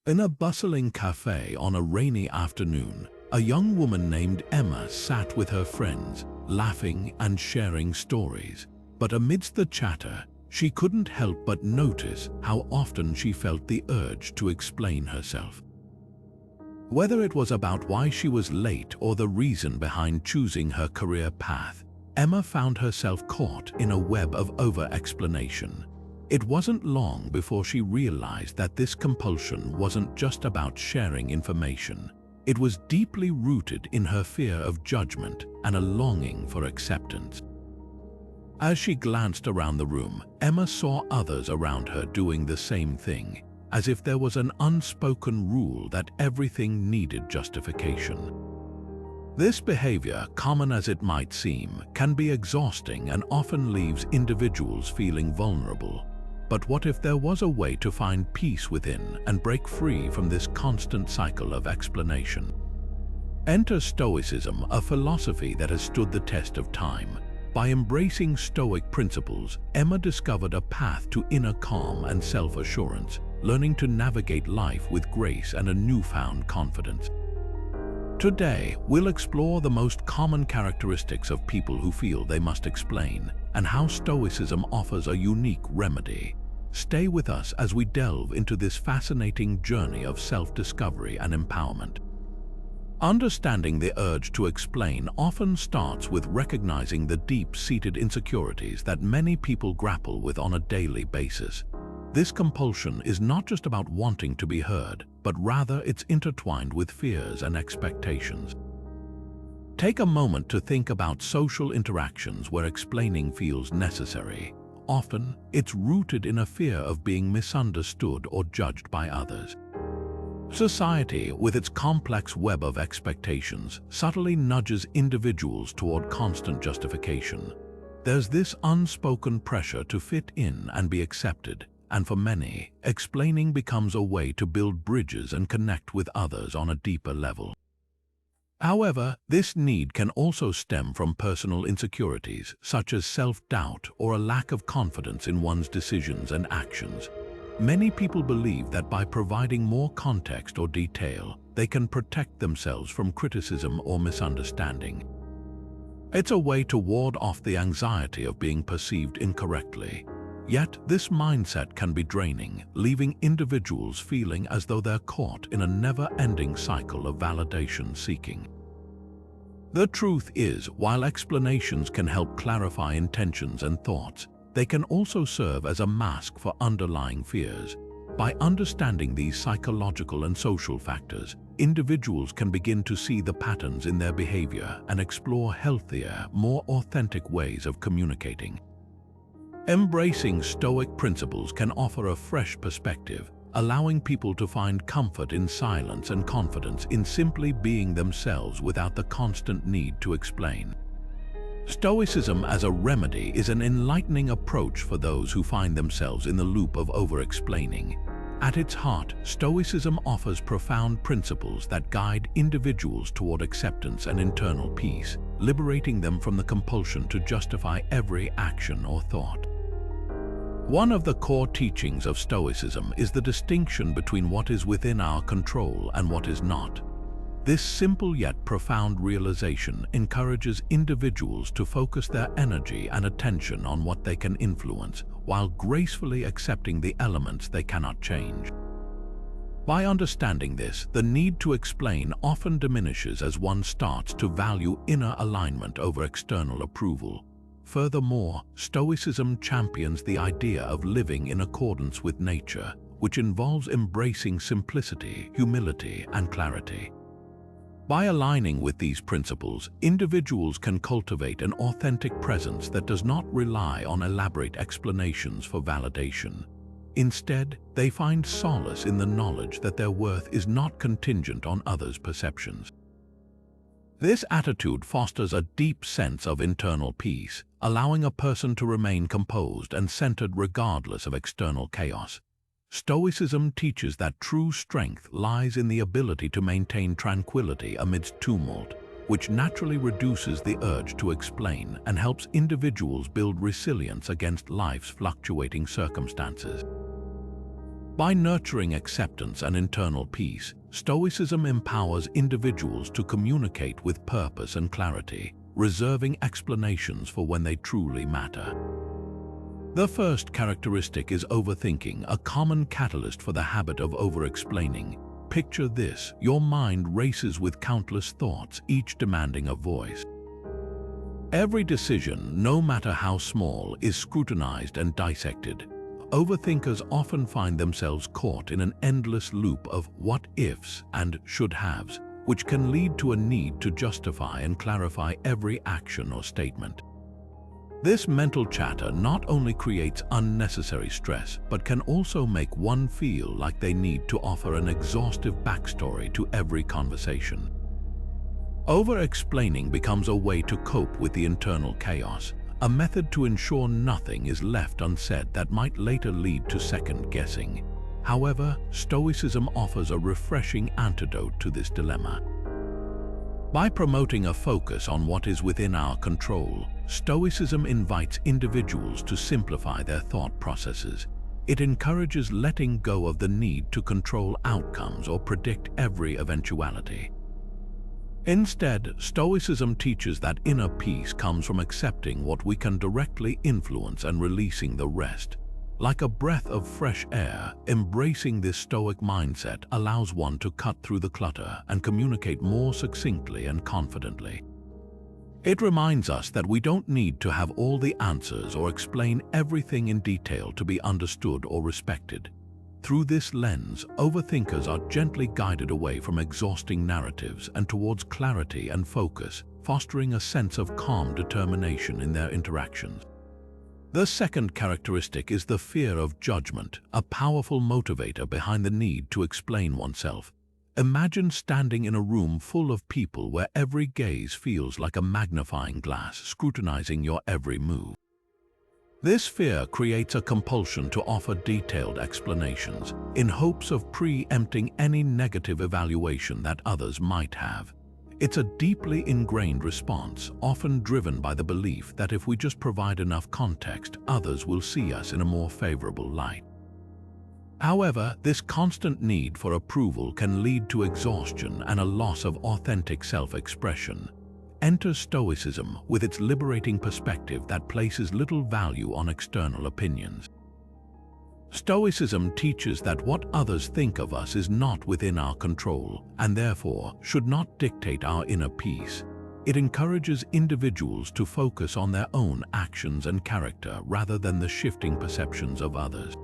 In a bustling cafe on a rainy afternoon, a young woman named Emma sat with her friends, laughing and sharing stories. But amidst the chatter, she couldn't help but notice how often she felt the urge to explain herself. Whether it was about why she was late or the reason behind choosing her career path, Emma found herself caught in a web of over-explanation. It wasn't long before she realized that this compulsion wasn't just about sharing information. It was deeply rooted in her fear of judgment and a longing for acceptance. As she glanced around the room, Emma saw others around her doing the same thing, as if there was an unspoken rule that everything needed justification. This behavior, common as it might seem, can be exhausting and often leaves individuals feeling vulnerable. But what if there was a way to find peace within and break free from this constant cycle of explanation? Enter Stoicism, a philosophy that has stood the test of time. By embracing Stoic principles, Emma discovered a path to inner calm and self-assurance, learning to navigate life with grace and a newfound confidence. Today, we'll explore the most common characteristics of people who feel they must explain, and how Stoicism offers a unique remedy. Stay with us as we delve into this fascinating journey of self-discovery and empowerment. Understanding the urge to explain often starts with recognizing the deep-seated insecurities that many people grapple with on a daily basis. This compulsion is not just about wanting to be heard, but rather it's intertwined with fears and expectations. Take a moment to think about social interactions where explaining feels necessary. Often, it's rooted in a fear of being misunderstood or judged by others. Society, with its complex web of expectations, subtly nudges individuals toward constant justification. There's this unspoken pressure to fit in and be accepted, and for many, explaining becomes a way to build bridges and connect with others on a deeper level. However, this need can also stem from personal insecurities, such as self-doubt or a lack of confidence in one's decisions and actions. Many people believe that by providing more context or detail, they can protect themselves from criticism or misunderstanding. It's a way to ward off the anxiety of being perceived incorrectly. Yet, this mindset can be draining, leaving individuals feeling as though they're caught in a never-ending cycle of validation seeking. The truth is, while explanations can help clarify intentions and thoughts, they can also serve as a mask for underlying fears. By understanding these psychological and social factors, individuals can begin to see the patterns in their behavior and explore healthier, more authentic ways of communicating. Embracing Stoic principles can offer a fresh perspective, allowing people to find comfort in silence and confidence in simply being themselves without the constant need to explain. Stoicism as a remedy is an enlightening approach for those who find themselves in the loop of over-explaining. At its heart, Stoicism offers profound principles that guide individuals toward acceptance and internal peace, liberating them from the compulsion to justify every action or thought. One of the core teachings of Stoicism is the distinction between what is within our control and what is not. This simple yet profound realization encourages individuals to focus their energy and attention on what they can influence, while gracefully accepting the elements they cannot change. By understanding this, the need to explain often diminishes as one starts to value inner alignment over external approval. Furthermore, Stoicism champions the idea of living in accordance with nature, which involves embracing simplicity, humility, and clarity. By aligning with these principles, individuals can cultivate an authentic presence that does not rely on elaborate explanations for validation. Instead, they find solace in the knowledge that their worth is not contingent on others' perceptions. This attitude fosters a deep sense of internal peace, allowing a person to remain composed and centered regardless of external chaos. Stoicism teaches that true strength lies in the ability to maintain tranquility amidst tumult, which naturally reduces the urge to explain and helps individuals build resilience against life's fluctuating circumstances. By nurturing acceptance and internal peace, Stoicism empowers individuals to communicate with purpose and clarity, reserving explanations for when they truly matter. The first characteristic is overthinking, a common catalyst for the habit of over-explaining. Picture this: your mind races with countless thoughts, each demanding a voice. Every decision, no matter how small, is scrutinized and dissected. Overthinkers often find themselves caught in an endless loop of what-ifs and should-haves, which can lead to a need to justify and clarify every action or statement. This mental chatter not only creates unnecessary stress, but can also make one feel like they need to offer an exhaustive backstory to every conversation. Over-explaining becomes a way to cope with the internal chaos, a method to ensure nothing is left unsaid that might later lead to second-guessing. However, Stoicism offers a refreshing antidote to this dilemma. By promoting a focus on what is within our control, Stoicism invites individuals to simplify their thought processes. It encourages letting go of the need to control outcomes or predict every eventuality. Instead, Stoicism teaches that inner peace comes from accepting what we can directly influence and releasing the rest. Like a breath of fresh air, embracing this Stoic mindset allows one to cut through the clutter and communicate more succinctly and confidently. It reminds us that we don't need to have all the answers or explain everything in detail to be understood or respected. Through this lens, overthinkers are gently guided away from exhausting narratives and towards clarity and focus, fostering a sense of calm determination in their interactions. The second characteristic is the fear of judgment, a powerful motivator behind the need to explain oneself. Imagine standing in a room full of people where every gaze feels like a magnifying glass scrutinizing your every move. This fear creates a compulsion to offer detailed explanations, in hopes of preempting any negative evaluation that others might have. It's a deeply ingrained response, often driven by the belief that if we just provide enough context, others will see us in a more favorable light. However, this constant need for approval can lead to exhaustion and a loss of authentic self-expression. Enter Stoicism with its liberating perspective that places little value on external opinions. Stoicism teaches that what others think of us is not within our control and therefore should not dictate our inner peace. It encourages individuals to focus on their own actions and character rather than the shifting perceptions of others.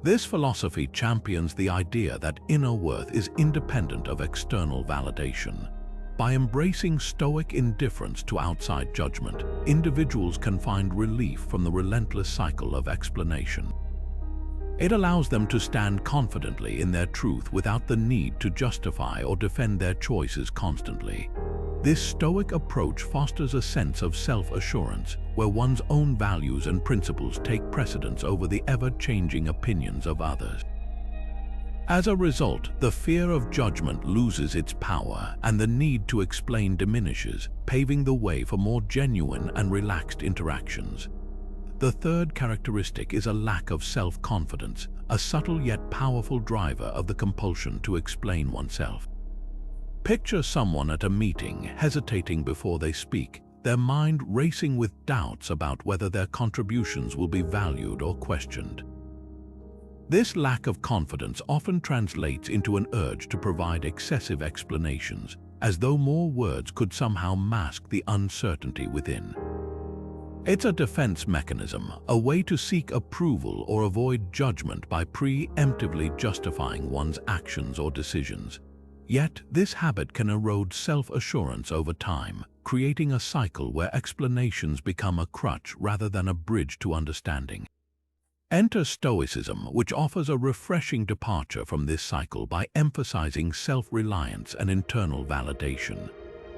This philosophy champions the idea that inner worth is independent of external validation. By embracing Stoic indifference to outside judgment, individuals can find relief from the relentless cycle of explanation. It allows them to stand confidently in their truth without the need to justify or defend their choices constantly. This Stoic approach fosters a sense of self-assurance, where one's own values and principles take precedence over the ever-changing opinions of others. As a result, the fear of judgment loses its power and the need to explain diminishes, paving the way for more genuine and relaxed interactions. The third characteristic is a lack of self-confidence, a subtle yet powerful driver of the compulsion to explain oneself. Picture someone at a meeting, hesitating before they speak, their mind racing with doubts about whether their contributions will be valued or questioned. This lack of confidence often translates into an urge to provide excessive explanations, as though more words could somehow mask the uncertainty within. It's a defense mechanism, a way to seek approval or avoid judgment by preemptively justifying one's actions or decisions. Yet, this habit can erode self-assurance over time, creating a cycle where explanations become a crutch rather than a bridge to understanding. Enter Stoicism, which offers a refreshing departure from this cycle by emphasizing self-reliance and internal validation.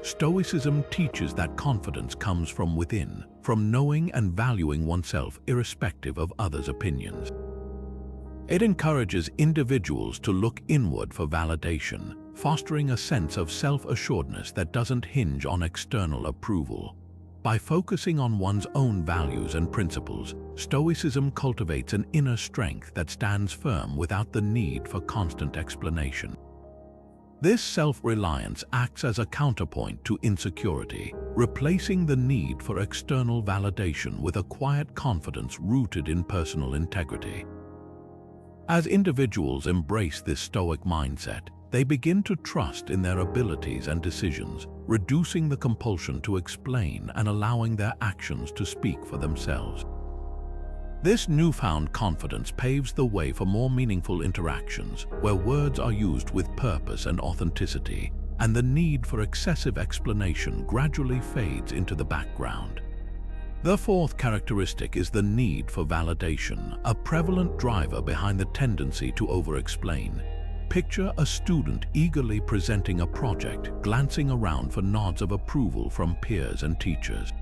Stoicism teaches that confidence comes from within, from knowing and valuing oneself irrespective of others' opinions. It encourages individuals to look inward for validation, fostering a sense of self-assuredness that doesn't hinge on external approval. By focusing on one's own values and principles, Stoicism cultivates an inner strength that stands firm without the need for constant explanation. This self-reliance acts as a counterpoint to insecurity, replacing the need for external validation with a quiet confidence rooted in personal integrity. As individuals embrace this Stoic mindset, they begin to trust in their abilities and decisions, reducing the compulsion to explain and allowing their actions to speak for themselves. This newfound confidence paves the way for more meaningful interactions, where words are used with purpose and authenticity, and the need for excessive explanation gradually fades into the background. The fourth characteristic is the need for validation, a prevalent driver behind the tendency to over-explain. Picture a student eagerly presenting a project, glancing around for nods of approval from peers and teachers.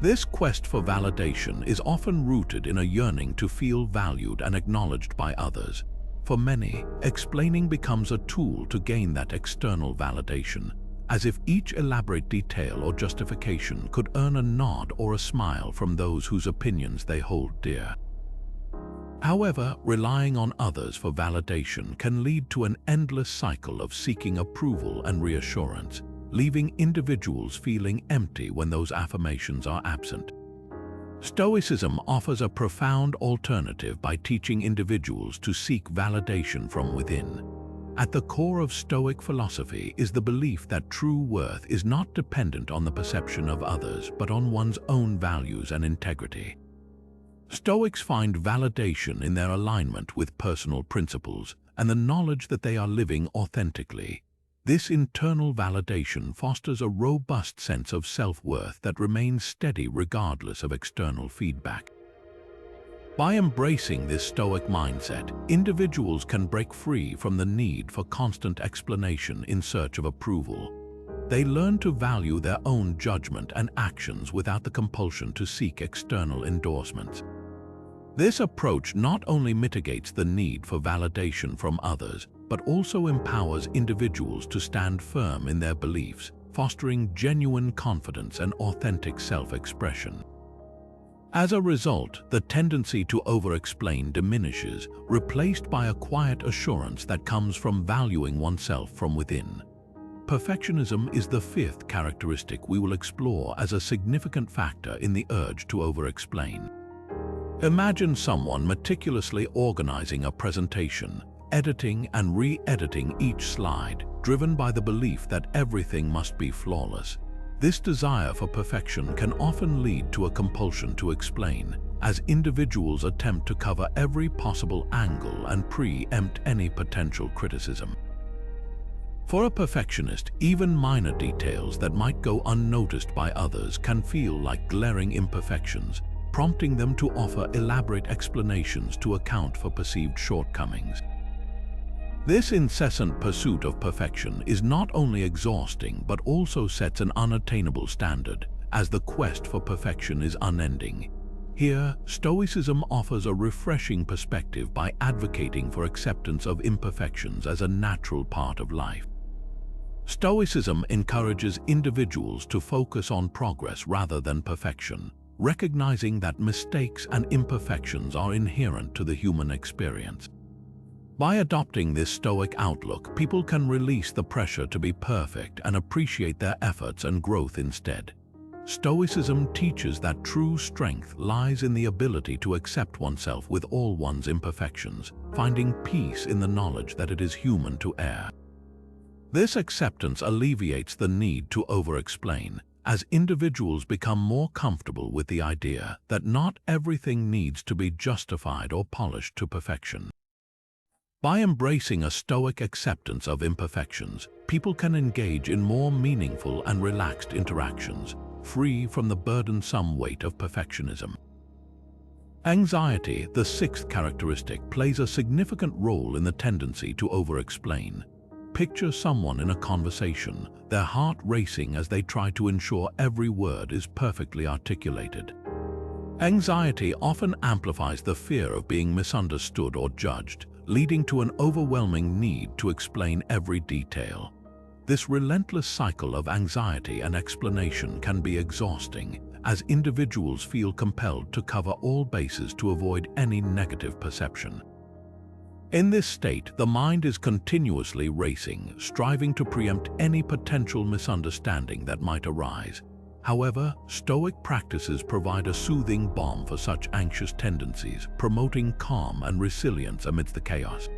This quest for validation is often rooted in a yearning to feel valued and acknowledged by others. For many, explaining becomes a tool to gain that external validation, as if each elaborate detail or justification could earn a nod or a smile from those whose opinions they hold dear. However, relying on others for validation can lead to an endless cycle of seeking approval and reassurance, leaving individuals feeling empty when those affirmations are absent. Stoicism offers a profound alternative by teaching individuals to seek validation from within. At the core of Stoic philosophy is the belief that true worth is not dependent on the perception of others, but on one's own values and integrity. Stoics find validation in their alignment with personal principles and the knowledge that they are living authentically. This internal validation fosters a robust sense of self-worth that remains steady regardless of external feedback. By embracing this Stoic mindset, individuals can break free from the need for constant explanation in search of approval. They learn to value their own judgment and actions without the compulsion to seek external endorsements. This approach not only mitigates the need for validation from others, but also empowers individuals to stand firm in their beliefs, fostering genuine confidence and authentic self-expression. As a result, the tendency to over-explain diminishes, replaced by a quiet assurance that comes from valuing oneself from within. Perfectionism is the fifth characteristic we will explore as a significant factor in the urge to over-explain. Imagine someone meticulously organizing a presentation, editing and re-editing each slide, driven by the belief that everything must be flawless. This desire for perfection can often lead to a compulsion to explain, as individuals attempt to cover every possible angle and preempt any potential criticism. For a perfectionist, even minor details that might go unnoticed by others can feel like glaring imperfections, prompting them to offer elaborate explanations to account for perceived shortcomings. This incessant pursuit of perfection is not only exhausting but also sets an unattainable standard, as the quest for perfection is unending. Here, Stoicism offers a refreshing perspective by advocating for acceptance of imperfections as a natural part of life. Stoicism encourages individuals to focus on progress rather than perfection, recognizing that mistakes and imperfections are inherent to the human experience. By adopting this Stoic outlook, people can release the pressure to be perfect and appreciate their efforts and growth instead. Stoicism teaches that true strength lies in the ability to accept oneself with all one's imperfections, finding peace in the knowledge that it is human to err. This acceptance alleviates the need to over-explain, as individuals become more comfortable with the idea that not everything needs to be justified or polished to perfection. By embracing a Stoic acceptance of imperfections, people can engage in more meaningful and relaxed interactions, free from the burdensome weight of perfectionism. Anxiety, the sixth characteristic, plays a significant role in the tendency to over-explain. Picture someone in a conversation, their heart racing as they try to ensure every word is perfectly articulated. Anxiety often amplifies the fear of being misunderstood or judged, leading to an overwhelming need to explain every detail. This relentless cycle of anxiety and explanation can be exhausting, as individuals feel compelled to cover all bases to avoid any negative perception. In this state, the mind is continuously racing, striving to preempt any potential misunderstanding that might arise. However, Stoic practices provide a soothing balm for such anxious tendencies, promoting calm and resilience amidst the chaos.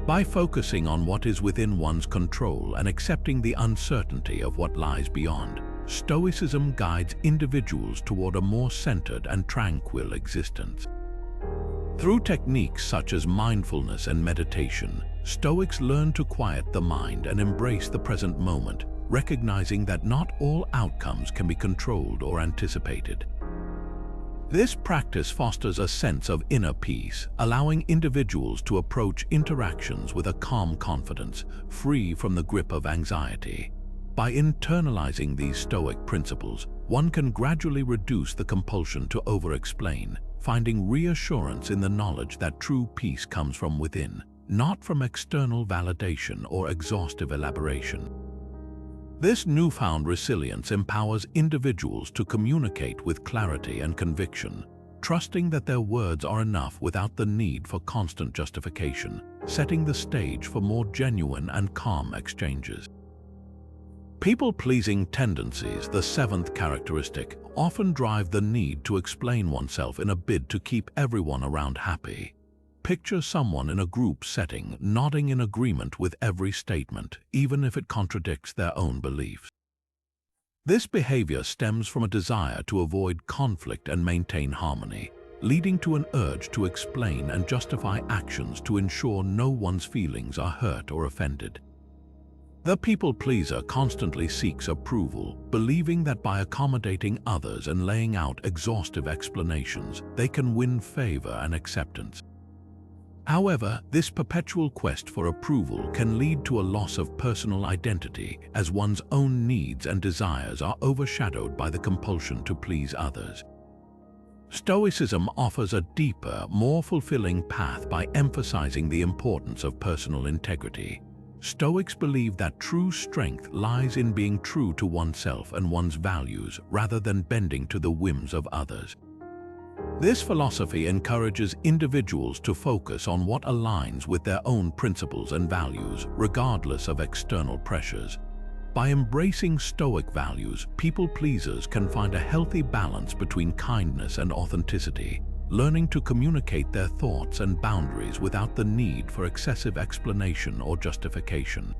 By focusing on what is within one's control and accepting the uncertainty of what lies beyond, Stoicism guides individuals toward a more centered and tranquil existence. Through techniques such as mindfulness and meditation, Stoics learn to quiet the mind and embrace the present moment, recognizing that not all outcomes can be controlled or anticipated. This practice fosters a sense of inner peace, allowing individuals to approach interactions with a calm confidence, free from the grip of anxiety. By internalizing these Stoic principles, one can gradually reduce the compulsion to over-explain, finding reassurance in the knowledge that true peace comes from within, not from external validation or exhaustive elaboration. This newfound resilience empowers individuals to communicate with clarity and conviction, trusting that their words are enough without the need for constant justification, setting the stage for more genuine and calm exchanges. People-pleasing tendencies, the seventh characteristic, often drive the need to explain oneself in a bid to keep everyone around happy. Picture someone in a group setting nodding in agreement with every statement, even if it contradicts their own beliefs. This behavior stems from a desire to avoid conflict and maintain harmony, leading to an urge to explain and justify actions to ensure no one's feelings are hurt or offended. The people-pleaser constantly seeks approval, believing that by accommodating others and laying out exhaustive explanations, they can win favor and acceptance. However, this perpetual quest for approval can lead to a loss of personal identity, as one's own needs and desires are overshadowed by the compulsion to please others. Stoicism offers a deeper, more fulfilling path by emphasizing the importance of personal integrity. Stoics believe that true strength lies in being true to oneself and one's values rather than bending to the whims of others. This philosophy encourages individuals to focus on what aligns with their own principles and values, regardless of external pressures. By embracing Stoic values, people-pleasers can find a healthy balance between kindness and authenticity, learning to communicate their thoughts and boundaries without the need for excessive explanation or justification.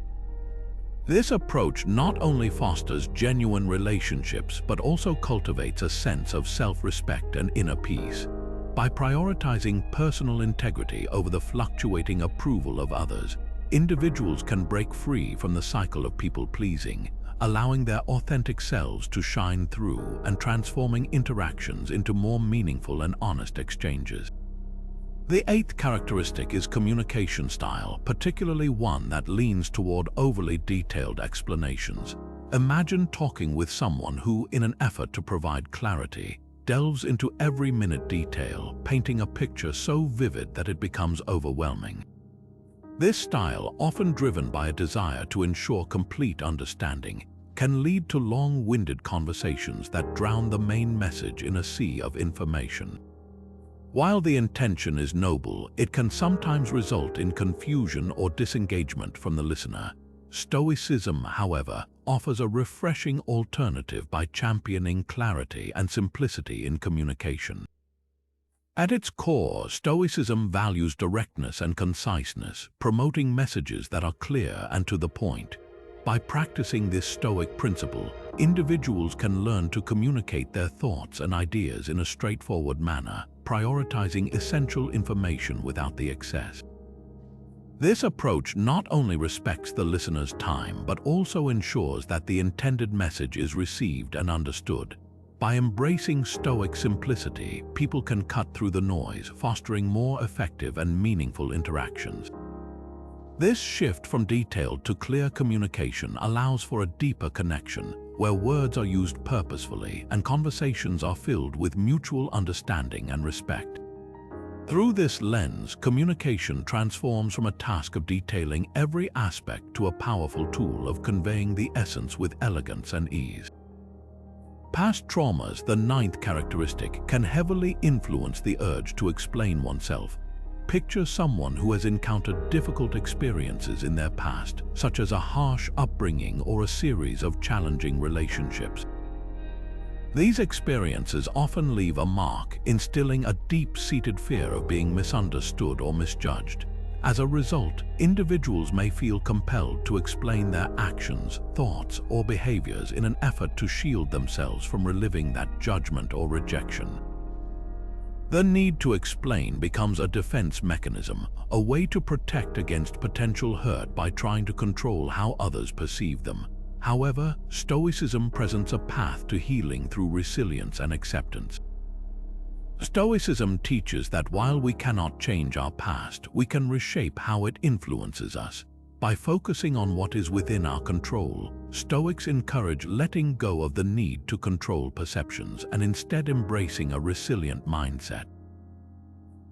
This approach not only fosters genuine relationships but also cultivates a sense of self-respect and inner peace. By prioritizing personal integrity over the fluctuating approval of others, individuals can break free from the cycle of people-pleasing, allowing their authentic selves to shine through and transforming interactions into more meaningful and honest exchanges. The eighth characteristic is communication style, particularly one that leans toward overly detailed explanations. Imagine talking with someone who, in an effort to provide clarity, delves into every minute detail, painting a picture so vivid that it becomes overwhelming. This style, often driven by a desire to ensure complete understanding, can lead to long-winded conversations that drown the main message in a sea of information. While the intention is noble, it can sometimes result in confusion or disengagement from the listener. Stoicism, however, offers a refreshing alternative by championing clarity and simplicity in communication. At its core, Stoicism values directness and conciseness, promoting messages that are clear and to the point. By practicing this Stoic principle, individuals can learn to communicate their thoughts and ideas in a straightforward manner, prioritizing essential information without the excess. This approach not only respects the listener's time but also ensures that the intended message is received and understood. By embracing Stoic simplicity, people can cut through the noise, fostering more effective and meaningful interactions. This shift from detailed to clear communication allows for a deeper connection, where words are used purposefully and conversations are filled with mutual understanding and respect. Through this lens, communication transforms from a task of detailing every aspect to a powerful tool of conveying the essence with elegance and ease. Past traumas, the ninth characteristic, can heavily influence the urge to explain oneself. Picture someone who has encountered difficult experiences in their past, such as a harsh upbringing or a series of challenging relationships. These experiences often leave a mark, instilling a deep-seated fear of being misunderstood or misjudged. As a result, individuals may feel compelled to explain their actions, thoughts, or behaviors in an effort to shield themselves from reliving that judgment or rejection. The need to explain becomes a defense mechanism, a way to protect against potential hurt by trying to control how others perceive them. However, Stoicism presents a path to healing through resilience and acceptance. Stoicism teaches that while we cannot change our past, we can reshape how it influences us. By focusing on what is within our control, Stoics encourage letting go of the need to control perceptions and instead embracing a resilient mindset.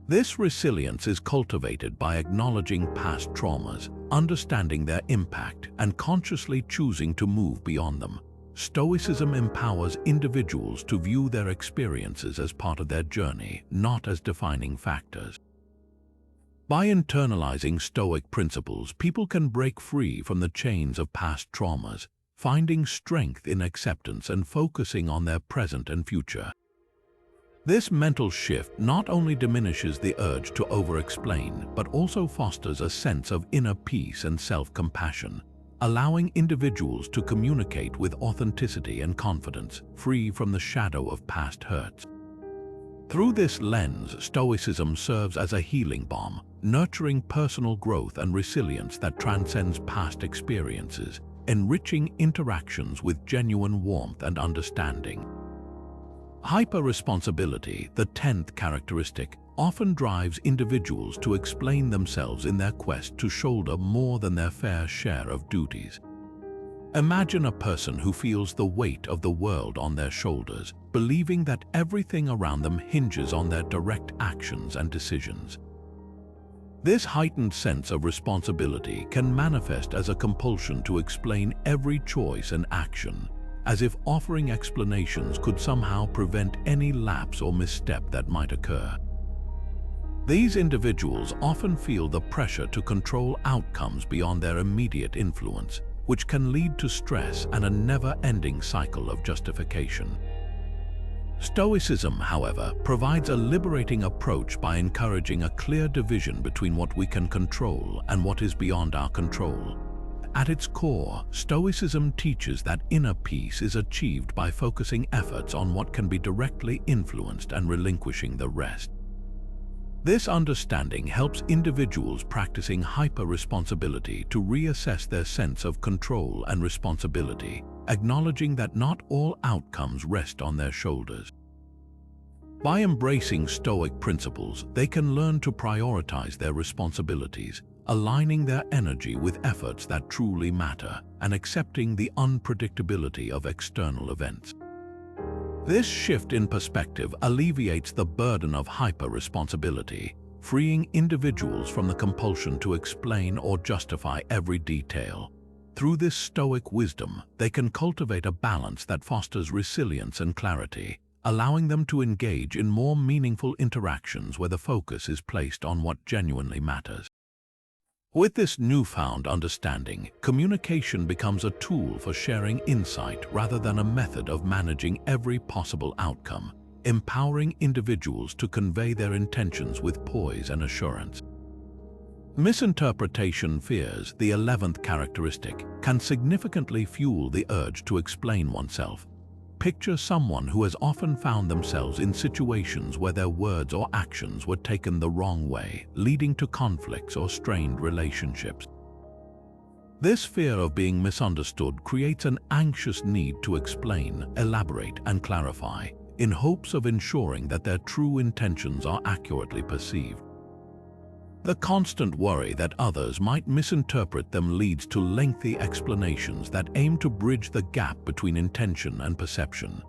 This resilience is cultivated by acknowledging past traumas, understanding their impact, and consciously choosing to move beyond them. Stoicism empowers individuals to view their experiences as part of their journey, not as defining factors. By internalizing Stoic principles, people can break free from the chains of past traumas, finding strength in acceptance and focusing on their present and future. This mental shift not only diminishes the urge to over-explain, but also fosters a sense of inner peace and self-compassion, allowing individuals to communicate with authenticity and confidence, free from the shadow of past hurts. Through this lens, Stoicism serves as a healing balm, nurturing personal growth and resilience that transcends past experiences, enriching interactions with genuine warmth and understanding. Hyper-responsibility, the 10th characteristic, often drives individuals to explain themselves in their quest to shoulder more than their fair share of duties. Imagine a person who feels the weight of the world on their shoulders, believing that everything around them hinges on their direct actions and decisions. This heightened sense of responsibility can manifest as a compulsion to explain every choice and action, as if offering explanations could somehow prevent any lapse or misstep that might occur. These individuals often feel the pressure to control outcomes beyond their immediate influence, which can lead to stress and a never-ending cycle of justification. Stoicism, however, provides a liberating approach by encouraging a clear division between what we can control and what is beyond our control. At its core, Stoicism teaches that inner peace is achieved by focusing efforts on what can be directly influenced and relinquishing the rest. This understanding helps individuals practicing hyper-responsibility to reassess their sense of control and responsibility, acknowledging that not all outcomes rest on their shoulders. By embracing Stoic principles, they can learn to prioritize their responsibilities, aligning their energy with efforts that truly matter, and accepting the unpredictability of external events. This shift in perspective alleviates the burden of hyper-responsibility, freeing individuals from the compulsion to explain or justify every detail. Through this Stoic wisdom, they can cultivate a balance that fosters resilience and clarity, allowing them to engage in more meaningful interactions where the focus is placed on what genuinely matters. With this newfound understanding, communication becomes a tool for sharing insight rather than a method of managing every possible outcome, empowering individuals to convey their intentions with poise and assurance. Misinterpretation fears, the 11th characteristic, can significantly fuel the urge to explain oneself. Picture someone who has often found themselves in situations where their words or actions were taken the wrong way, leading to conflicts or strained relationships. This fear of being misunderstood creates an anxious need to explain, elaborate, and clarify, in hopes of ensuring that their true intentions are accurately perceived. The constant worry that others might misinterpret them leads to lengthy explanations that aim to bridge the gap between intention and perception.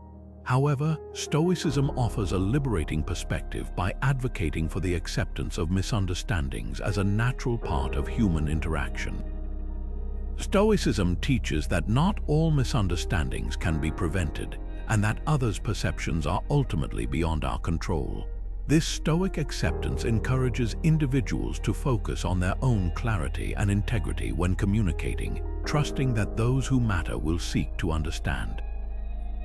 However, Stoicism offers a liberating perspective by advocating for the acceptance of misunderstandings as a natural part of human interaction. Stoicism teaches that not all misunderstandings can be prevented, and that others' perceptions are ultimately beyond our control. This Stoic acceptance encourages individuals to focus on their own clarity and integrity when communicating, trusting that those who matter will seek to understand.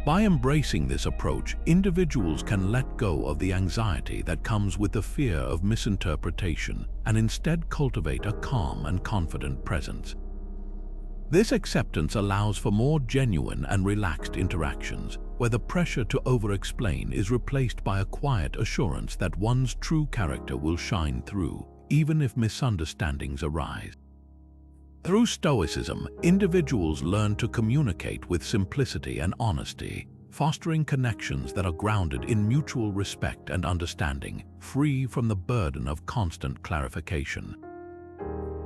By embracing this approach, individuals can let go of the anxiety that comes with the fear of misinterpretation and instead cultivate a calm and confident presence. This acceptance allows for more genuine and relaxed interactions, where the pressure to over-explain is replaced by a quiet assurance that one's true character will shine through, even if misunderstandings arise. Through Stoicism, individuals learn to communicate with simplicity and honesty, fostering connections that are grounded in mutual respect and understanding, free from the burden of constant clarification.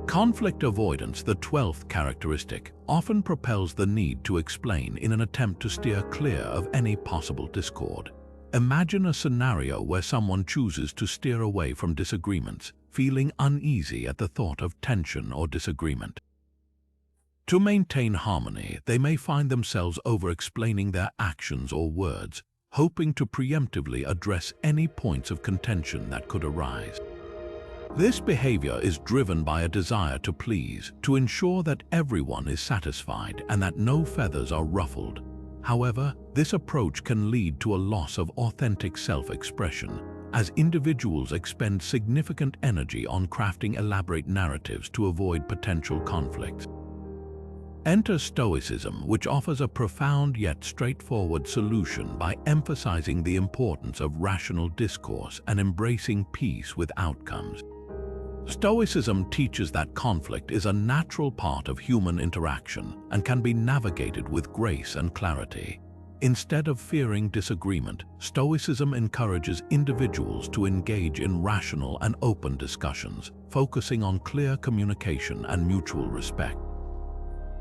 Conflict avoidance, the 12th characteristic, often propels the need to explain in an attempt to steer clear of any possible discord. Imagine a scenario where someone chooses to steer away from disagreements, feeling uneasy at the thought of tension or disagreement. To maintain harmony, they may find themselves over-explaining their actions or words, hoping to preemptively address any points of contention that could arise. This behavior is driven by a desire to please, to ensure that everyone is satisfied and that no feathers are ruffled. However, this approach can lead to a loss of authentic self-expression, as individuals expend significant energy on crafting elaborate narratives to avoid potential conflicts. Enter Stoicism, which offers a profound yet straightforward solution by emphasizing the importance of rational discourse and embracing peace with outcomes. Stoicism teaches that conflict is a natural part of human interaction and can be navigated with grace and clarity. Instead of fearing disagreement, Stoicism encourages individuals to engage in rational and open discussions, focusing on clear communication and mutual respect.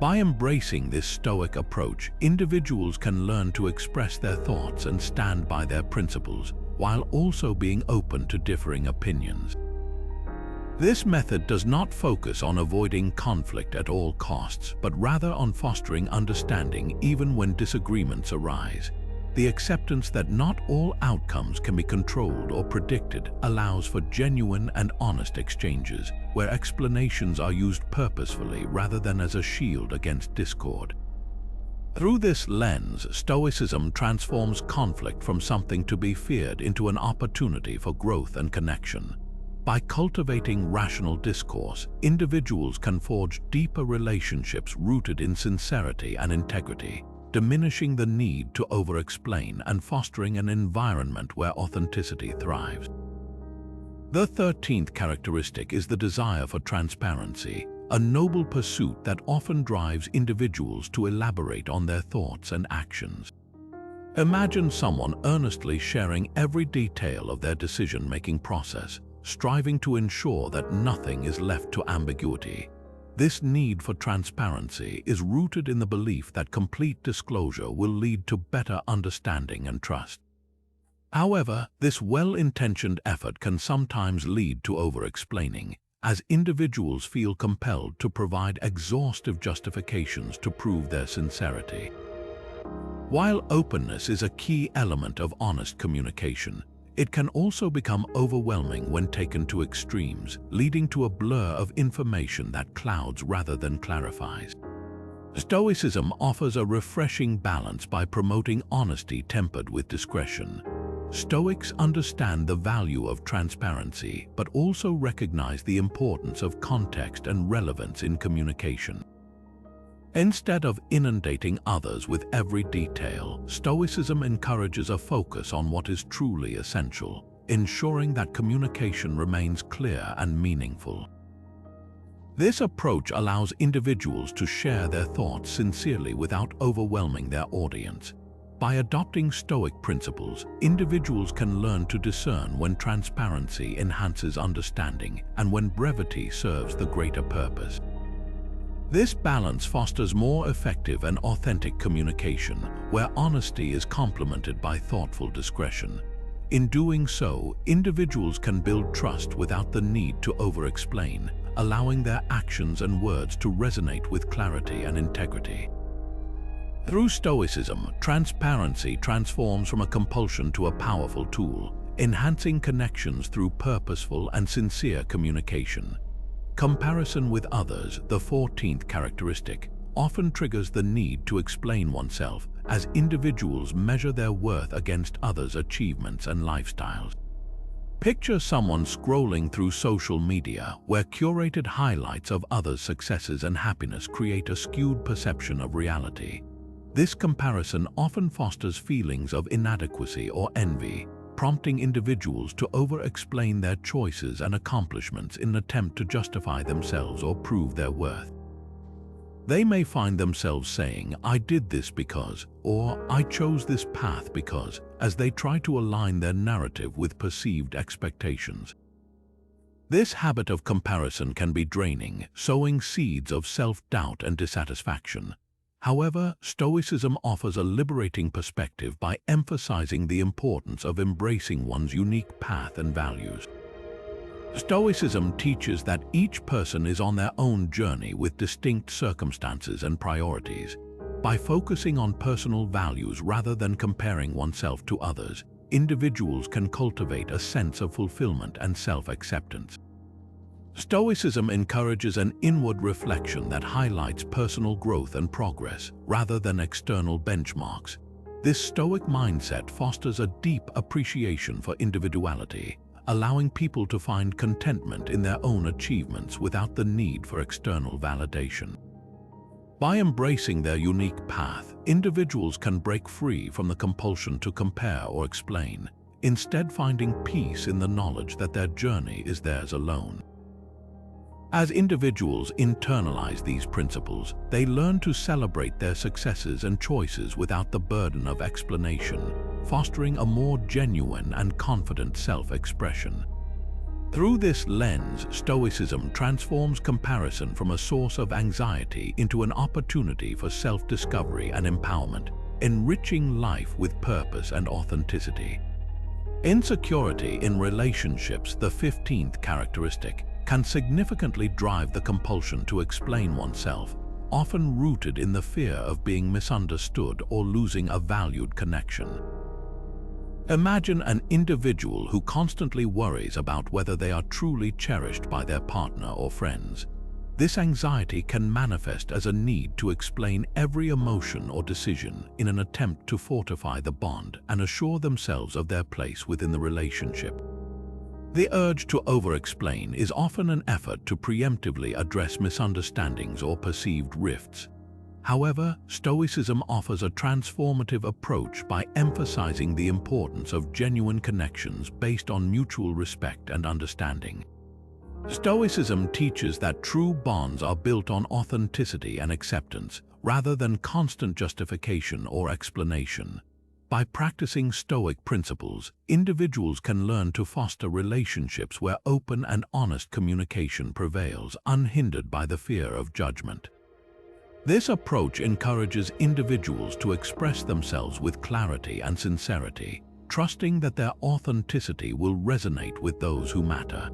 By embracing this Stoic approach, individuals can learn to express their thoughts and stand by their principles, while also being open to differing opinions. This method does not focus on avoiding conflict at all costs, but rather on fostering understanding even when disagreements arise. The acceptance that not all outcomes can be controlled or predicted allows for genuine and honest exchanges, where explanations are used purposefully rather than as a shield against discord. Through this lens, Stoicism transforms conflict from something to be feared into an opportunity for growth and connection. By cultivating rational discourse, individuals can forge deeper relationships rooted in sincerity and integrity, diminishing the need to over-explain and fostering an environment where authenticity thrives. The 13th characteristic is the desire for transparency, a noble pursuit that often drives individuals to elaborate on their thoughts and actions. Imagine someone earnestly sharing every detail of their decision-making process, striving to ensure that nothing is left to ambiguity. This need for transparency is rooted in the belief that complete disclosure will lead to better understanding and trust. However, this well-intentioned effort can sometimes lead to over-explaining, as individuals feel compelled to provide exhaustive justifications to prove their sincerity. While openness is a key element of honest communication, it can also become overwhelming when taken to extremes, leading to a blur of information that clouds rather than clarifies. Stoicism offers a refreshing balance by promoting honesty tempered with discretion. Stoics understand the value of transparency, but also recognize the importance of context and relevance in communication. Instead of inundating others with every detail, Stoicism encourages a focus on what is truly essential, ensuring that communication remains clear and meaningful. This approach allows individuals to share their thoughts sincerely without overwhelming their audience. By adopting Stoic principles, individuals can learn to discern when transparency enhances understanding and when brevity serves the greater purpose. This balance fosters more effective and authentic communication, where honesty is complemented by thoughtful discretion. In doing so, individuals can build trust without the need to over-explain, allowing their actions and words to resonate with clarity and integrity. Through Stoicism, transparency transforms from a compulsion to a powerful tool, enhancing connections through purposeful and sincere communication. Comparison with others, the 14th characteristic, often triggers the need to explain oneself as individuals measure their worth against others' achievements and lifestyles. Picture someone scrolling through social media where curated highlights of others' successes and happiness create a skewed perception of reality. This comparison often fosters feelings of inadequacy or envy, prompting individuals to over-explain their choices and accomplishments in an attempt to justify themselves or prove their worth. They may find themselves saying, "I did this because," or "I chose this path because," as they try to align their narrative with perceived expectations. This habit of comparison can be draining, sowing seeds of self-doubt and dissatisfaction. However, Stoicism offers a liberating perspective by emphasizing the importance of embracing one's unique path and values. Stoicism teaches that each person is on their own journey with distinct circumstances and priorities. By focusing on personal values rather than comparing oneself to others, individuals can cultivate a sense of fulfillment and self-acceptance. Stoicism encourages an inward reflection that highlights personal growth and progress rather than external benchmarks. This Stoic mindset fosters a deep appreciation for individuality, allowing people to find contentment in their own achievements without the need for external validation. By embracing their unique path, individuals can break free from the compulsion to compare or explain, instead finding peace in the knowledge that their journey is theirs alone. As individuals internalize these principles, they learn to celebrate their successes and choices without the burden of explanation, fostering a more genuine and confident self-expression. Through this lens, Stoicism transforms comparison from a source of anxiety into an opportunity for self-discovery and empowerment, enriching life with purpose and authenticity. Insecurity in relationships, the 15th characteristic, can significantly drive the compulsion to explain oneself, often rooted in the fear of being misunderstood or losing a valued connection. Imagine an individual who constantly worries about whether they are truly cherished by their partner or friends. This anxiety can manifest as a need to explain every emotion or decision in an attempt to fortify the bond and assure themselves of their place within the relationship. The urge to over-explain is often an effort to preemptively address misunderstandings or perceived rifts. However, Stoicism offers a transformative approach by emphasizing the importance of genuine connections based on mutual respect and understanding. Stoicism teaches that true bonds are built on authenticity and acceptance, rather than constant justification or explanation. By practicing Stoic principles, individuals can learn to foster relationships where open and honest communication prevails, unhindered by the fear of judgment. This approach encourages individuals to express themselves with clarity and sincerity, trusting that their authenticity will resonate with those who matter.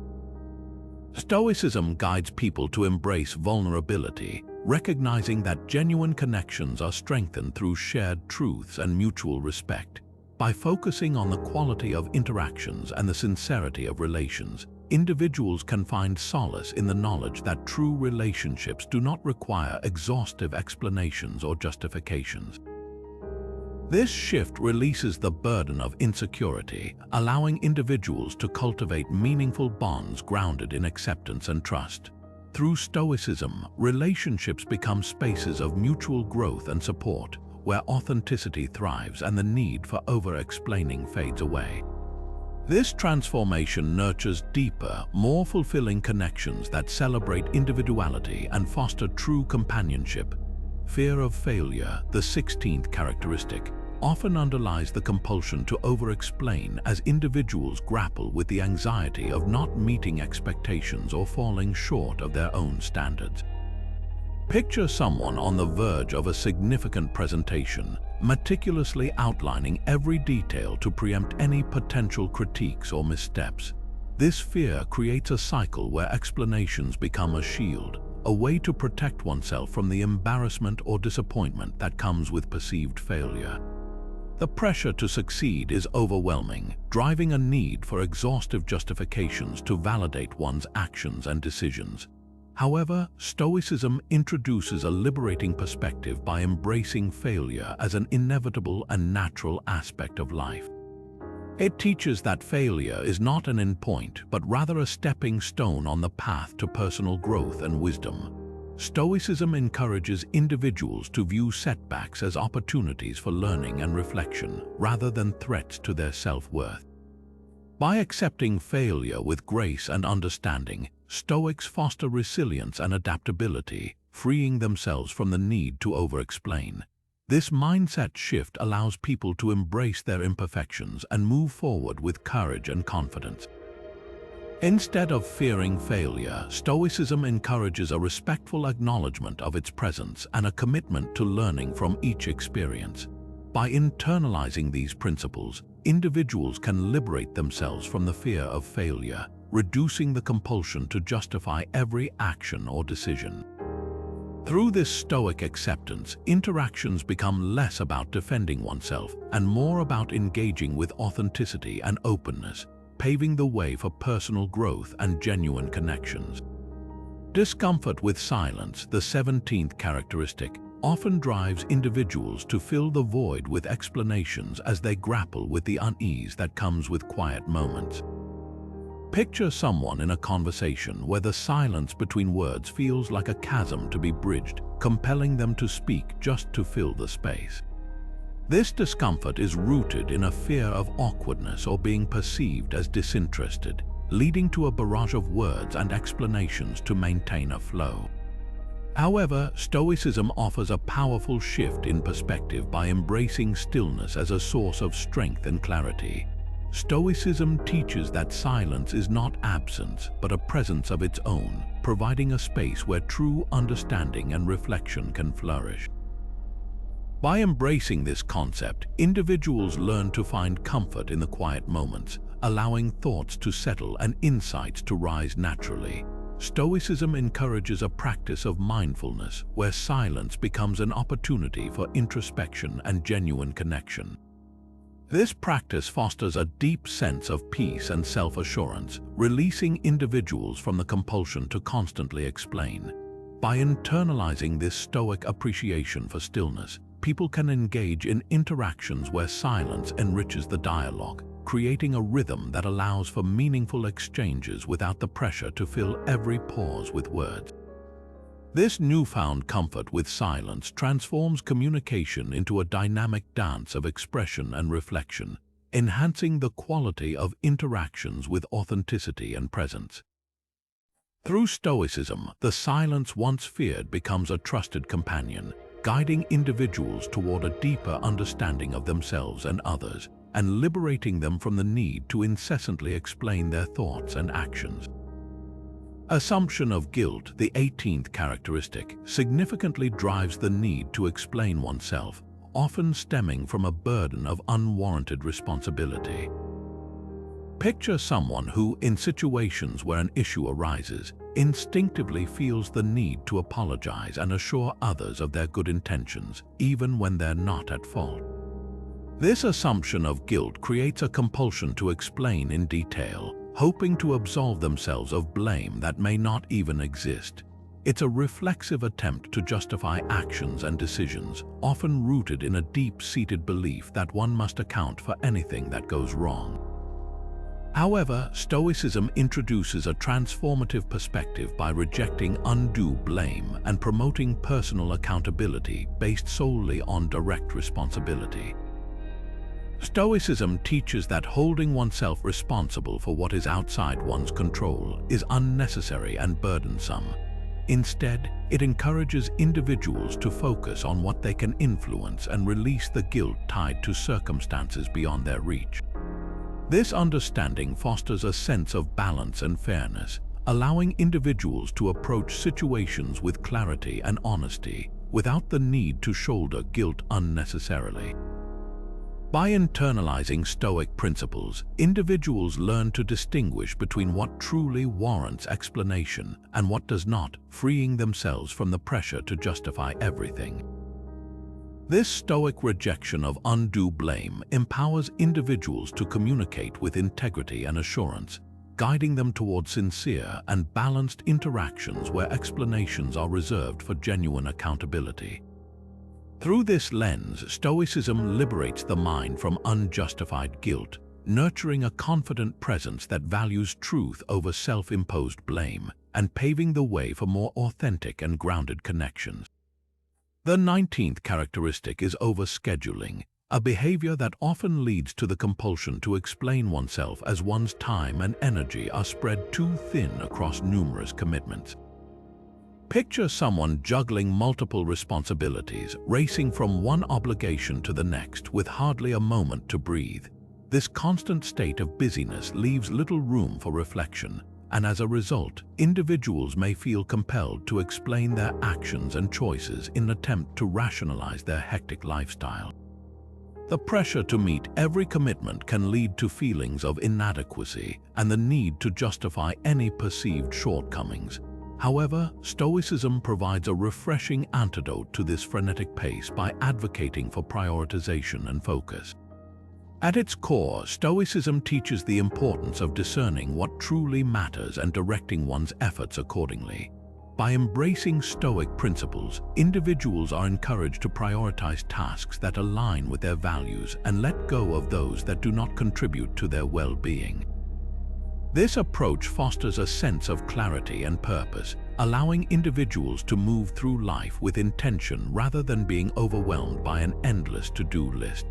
Stoicism guides people to embrace vulnerability, recognizing that genuine connections are strengthened through shared truths and mutual respect. By focusing on the quality of interactions and the sincerity of relations, individuals can find solace in the knowledge that true relationships do not require exhaustive explanations or justifications. This shift releases the burden of insecurity, allowing individuals to cultivate meaningful bonds grounded in acceptance and trust. Through Stoicism, relationships become spaces of mutual growth and support, where authenticity thrives and the need for over-explaining fades away. This transformation nurtures deeper, more fulfilling connections that celebrate individuality and foster true companionship. Fear of failure, the 16th characteristic, often underlies the compulsion to over-explain as individuals grapple with the anxiety of not meeting expectations or falling short of their own standards. Picture someone on the verge of a significant presentation, meticulously outlining every detail to preempt any potential critiques or missteps. This fear creates a cycle where explanations become a shield, a way to protect oneself from the embarrassment or disappointment that comes with perceived failure. The pressure to succeed is overwhelming, driving a need for exhaustive justifications to validate one's actions and decisions. However, Stoicism introduces a liberating perspective by embracing failure as an inevitable and natural aspect of life. It teaches that failure is not an endpoint, but rather a stepping stone on the path to personal growth and wisdom. Stoicism encourages individuals to view setbacks as opportunities for learning and reflection, rather than threats to their self-worth. By accepting failure with grace and understanding, Stoics foster resilience and adaptability, freeing themselves from the need to over-explain. This mindset shift allows people to embrace their imperfections and move forward with courage and confidence. Instead of fearing failure, Stoicism encourages a respectful acknowledgement of its presence and a commitment to learning from each experience. By internalizing these principles, individuals can liberate themselves from the fear of failure, reducing the compulsion to justify every action or decision. Through this Stoic acceptance, interactions become less about defending oneself and more about engaging with authenticity and openness, paving the way for personal growth and genuine connections. Discomfort with silence, the 17th characteristic, often drives individuals to fill the void with explanations as they grapple with the unease that comes with quiet moments. Picture someone in a conversation where the silence between words feels like a chasm to be bridged, compelling them to speak just to fill the space. This discomfort is rooted in a fear of awkwardness or being perceived as disinterested, leading to a barrage of words and explanations to maintain a flow. However, Stoicism offers a powerful shift in perspective by embracing stillness as a source of strength and clarity. Stoicism teaches that silence is not absence, but a presence of its own, providing a space where true understanding and reflection can flourish. By embracing this concept, individuals learn to find comfort in the quiet moments, allowing thoughts to settle and insights to rise naturally. Stoicism encourages a practice of mindfulness, where silence becomes an opportunity for introspection and genuine connection. This practice fosters a deep sense of peace and self-assurance, releasing individuals from the compulsion to constantly explain. By internalizing this Stoic appreciation for stillness, people can engage in interactions where silence enriches the dialogue, creating a rhythm that allows for meaningful exchanges without the pressure to fill every pause with words. This newfound comfort with silence transforms communication into a dynamic dance of expression and reflection, enhancing the quality of interactions with authenticity and presence. Through Stoicism, the silence once feared becomes a trusted companion, guiding individuals toward a deeper understanding of themselves and others, and liberating them from the need to incessantly explain their thoughts and actions. Assumption of guilt, the 18th characteristic, significantly drives the need to explain oneself, often stemming from a burden of unwarranted responsibility. Picture someone who, in situations where an issue arises, instinctively feels the need to apologize and assure others of their good intentions, even when they're not at fault. This assumption of guilt creates a compulsion to explain in detail, hoping to absolve themselves of blame that may not even exist. It's a reflexive attempt to justify actions and decisions, often rooted in a deep-seated belief that one must account for anything that goes wrong. However, Stoicism introduces a transformative perspective by rejecting undue blame and promoting personal accountability based solely on direct responsibility. Stoicism teaches that holding oneself responsible for what is outside one's control is unnecessary and burdensome. Instead, it encourages individuals to focus on what they can influence and release the guilt tied to circumstances beyond their reach. This understanding fosters a sense of balance and fairness, allowing individuals to approach situations with clarity and honesty, without the need to shoulder guilt unnecessarily. By internalizing Stoic principles, individuals learn to distinguish between what truly warrants explanation and what does not, freeing themselves from the pressure to justify everything. This Stoic rejection of undue blame empowers individuals to communicate with integrity and assurance, guiding them towards sincere and balanced interactions where explanations are reserved for genuine accountability. Through this lens, Stoicism liberates the mind from unjustified guilt, nurturing a confident presence that values truth over self-imposed blame, and paving the way for more authentic and grounded connections. The 19th characteristic is overscheduling, a behavior that often leads to the compulsion to explain oneself as one's time and energy are spread too thin across numerous commitments. Picture someone juggling multiple responsibilities, racing from one obligation to the next with hardly a moment to breathe. This constant state of busyness leaves little room for reflection, and as a result, individuals may feel compelled to explain their actions and choices in an attempt to rationalize their hectic lifestyle. The pressure to meet every commitment can lead to feelings of inadequacy and the need to justify any perceived shortcomings. However, Stoicism provides a refreshing antidote to this frenetic pace by advocating for prioritization and focus. At its core, Stoicism teaches the importance of discerning what truly matters and directing one's efforts accordingly. By embracing Stoic principles, individuals are encouraged to prioritize tasks that align with their values and let go of those that do not contribute to their well-being. This approach fosters a sense of clarity and purpose, allowing individuals to move through life with intention rather than being overwhelmed by an endless to-do list.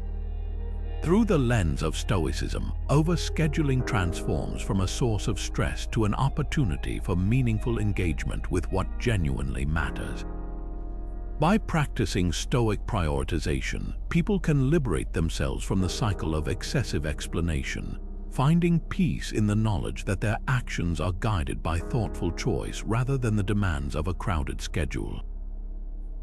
Through the lens of Stoicism, overscheduling transforms from a source of stress to an opportunity for meaningful engagement with what genuinely matters. By practicing Stoic prioritization, people can liberate themselves from the cycle of excessive explanation, finding peace in the knowledge that their actions are guided by thoughtful choice rather than the demands of a crowded schedule.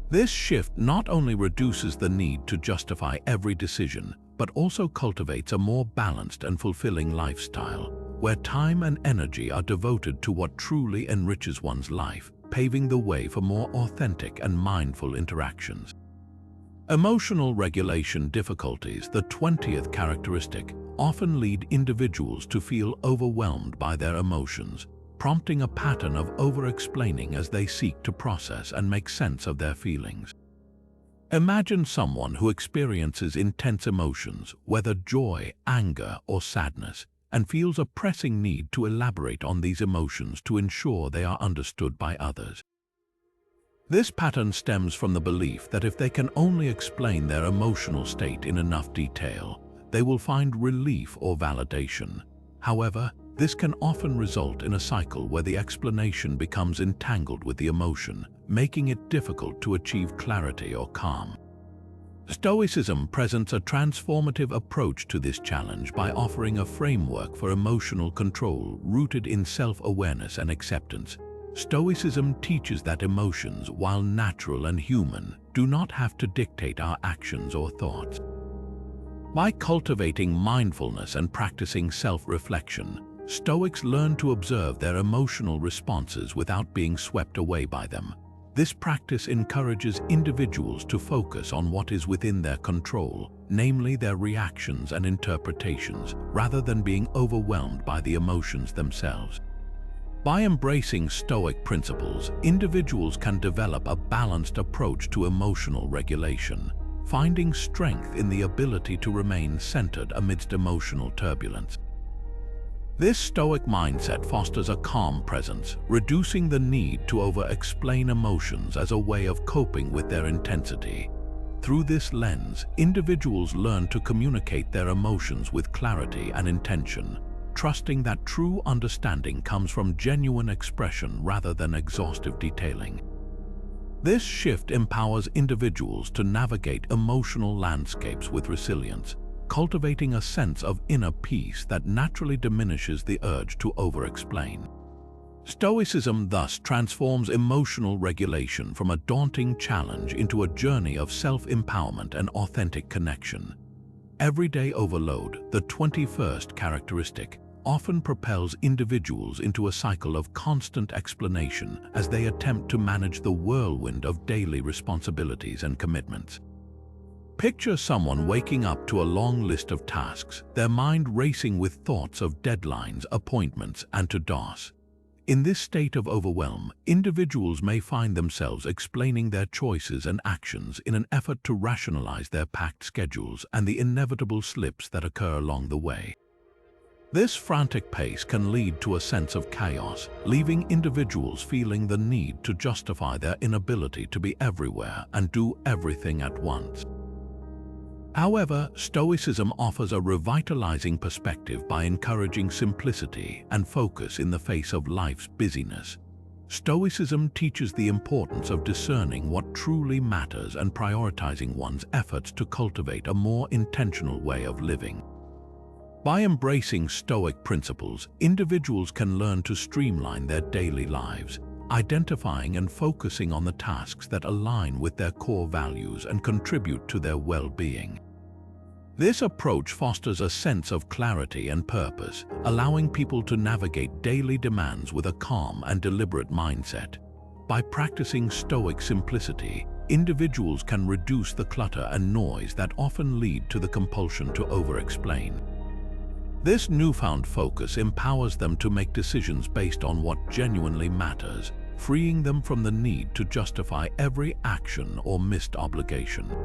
This shift not only reduces the need to justify every decision, but also cultivates a more balanced and fulfilling lifestyle, where time and energy are devoted to what truly enriches one's life, paving the way for more authentic and mindful interactions. Emotional regulation difficulties, the 20th characteristic, often lead individuals to feel overwhelmed by their emotions, prompting a pattern of over-explaining as they seek to process and make sense of their feelings. Imagine someone who experiences intense emotions, whether joy, anger, or sadness, and feels a pressing need to elaborate on these emotions to ensure they are understood by others. This pattern stems from the belief that if they can only explain their emotional state in enough detail, they will find relief or validation. However, this can often result in a cycle where the explanation becomes entangled with the emotion, making it difficult to achieve clarity or calm. Stoicism presents a transformative approach to this challenge by offering a framework for emotional control rooted in self-awareness and acceptance. Stoicism teaches that emotions, while natural and human, do not have to dictate our actions or thoughts. By cultivating mindfulness and practicing self-reflection, Stoics learn to observe their emotional responses without being swept away by them. This practice encourages individuals to focus on what is within their control, namely their reactions and interpretations, rather than being overwhelmed by the emotions themselves. By embracing Stoic principles, individuals can develop a balanced approach to emotional regulation, finding strength in the ability to remain centered amidst emotional turbulence. This Stoic mindset fosters a calm presence, reducing the need to over-explain emotions as a way of coping with their intensity. Through this lens, individuals learn to communicate their emotions with clarity and intention, trusting that true understanding comes from genuine expression rather than exhaustive detailing. This shift empowers individuals to navigate emotional landscapes with resilience, cultivating a sense of inner peace that naturally diminishes the urge to over-explain. Stoicism thus transforms emotional regulation from a daunting challenge into a journey of self-empowerment and authentic connection. Everyday overload, the 21st characteristic, often propels individuals into a cycle of constant explanation as they attempt to manage the whirlwind of daily responsibilities and commitments. Picture someone waking up to a long list of tasks, their mind racing with thoughts of deadlines, appointments, and to-dos. In this state of overwhelm, individuals may find themselves explaining their choices and actions in an effort to rationalize their packed schedules and the inevitable slips that occur along the way. This frantic pace can lead to a sense of chaos, leaving individuals feeling the need to justify their inability to be everywhere and do everything at once. However, Stoicism offers a revitalizing perspective by encouraging simplicity and focus in the face of life's busyness. Stoicism teaches the importance of discerning what truly matters and prioritizing one's efforts to cultivate a more intentional way of living. By embracing Stoic principles, individuals can learn to streamline their daily lives, identifying and focusing on the tasks that align with their core values and contribute to their well-being. This approach fosters a sense of clarity and purpose, allowing people to navigate daily demands with a calm and deliberate mindset. By practicing Stoic simplicity, individuals can reduce the clutter and noise that often lead to the compulsion to over-explain. This newfound focus empowers them to make decisions based on what genuinely matters, freeing them from the need to justify every action or missed obligation.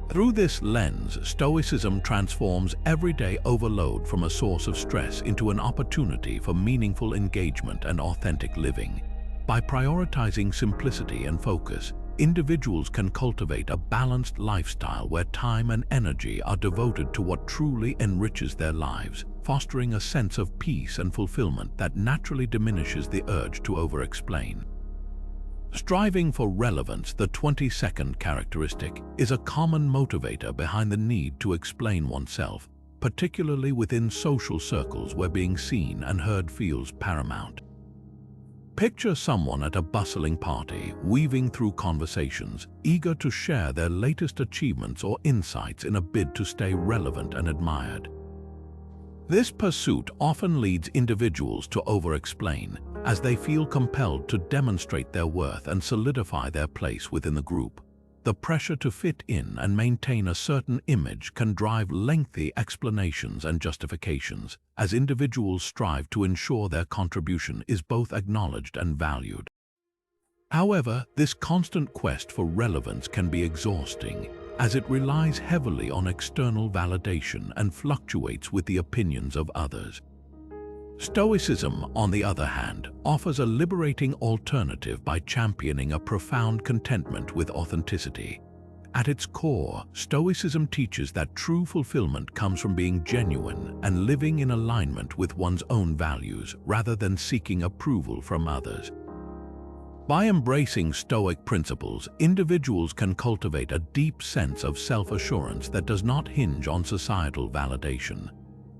Through this lens, Stoicism transforms everyday overload from a source of stress into an opportunity for meaningful engagement and authentic living. By prioritizing simplicity and focus, individuals can cultivate a balanced lifestyle where time and energy are devoted to what truly enriches their lives, fostering a sense of peace and fulfillment that naturally diminishes the urge to over-explain. Striving for relevance, the 22nd characteristic, is a common motivator behind the need to explain oneself, particularly within social circles where being seen and heard feels paramount. Picture someone at a bustling party, weaving through conversations, eager to share their latest achievements or insights in a bid to stay relevant and admired. This pursuit often leads individuals to over-explain, as they feel compelled to demonstrate their worth and solidify their place within the group. The pressure to fit in and maintain a certain image can drive lengthy explanations and justifications, as individuals strive to ensure their contribution is both acknowledged and valued. However, this constant quest for relevance can be exhausting, as it relies heavily on external validation and fluctuates with the opinions of others. Stoicism, on the other hand, offers a liberating alternative by championing a profound contentment with authenticity. At its core, Stoicism teaches that true fulfillment comes from being genuine and living in alignment with one's own values rather than seeking approval from others. By embracing Stoic principles, individuals can cultivate a deep sense of self-assurance that does not hinge on societal validation.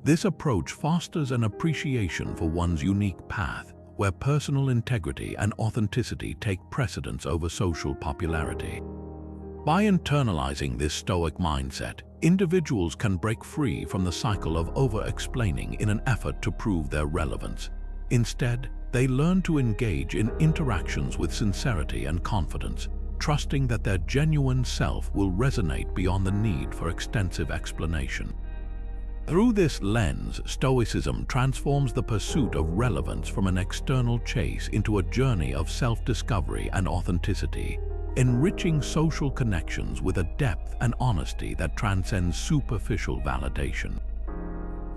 This approach fosters an appreciation for one's unique path, where personal integrity and authenticity take precedence over social popularity. By internalizing this Stoic mindset, individuals can break free from the cycle of over-explaining in an effort to prove their relevance. Instead, they learn to engage in interactions with sincerity and confidence, trusting that their genuine self will resonate beyond the need for extensive explanation. Through this lens, Stoicism transforms the pursuit of relevance from an external chase into a journey of self-discovery and authenticity, enriching social connections with a depth and honesty that transcends superficial validation.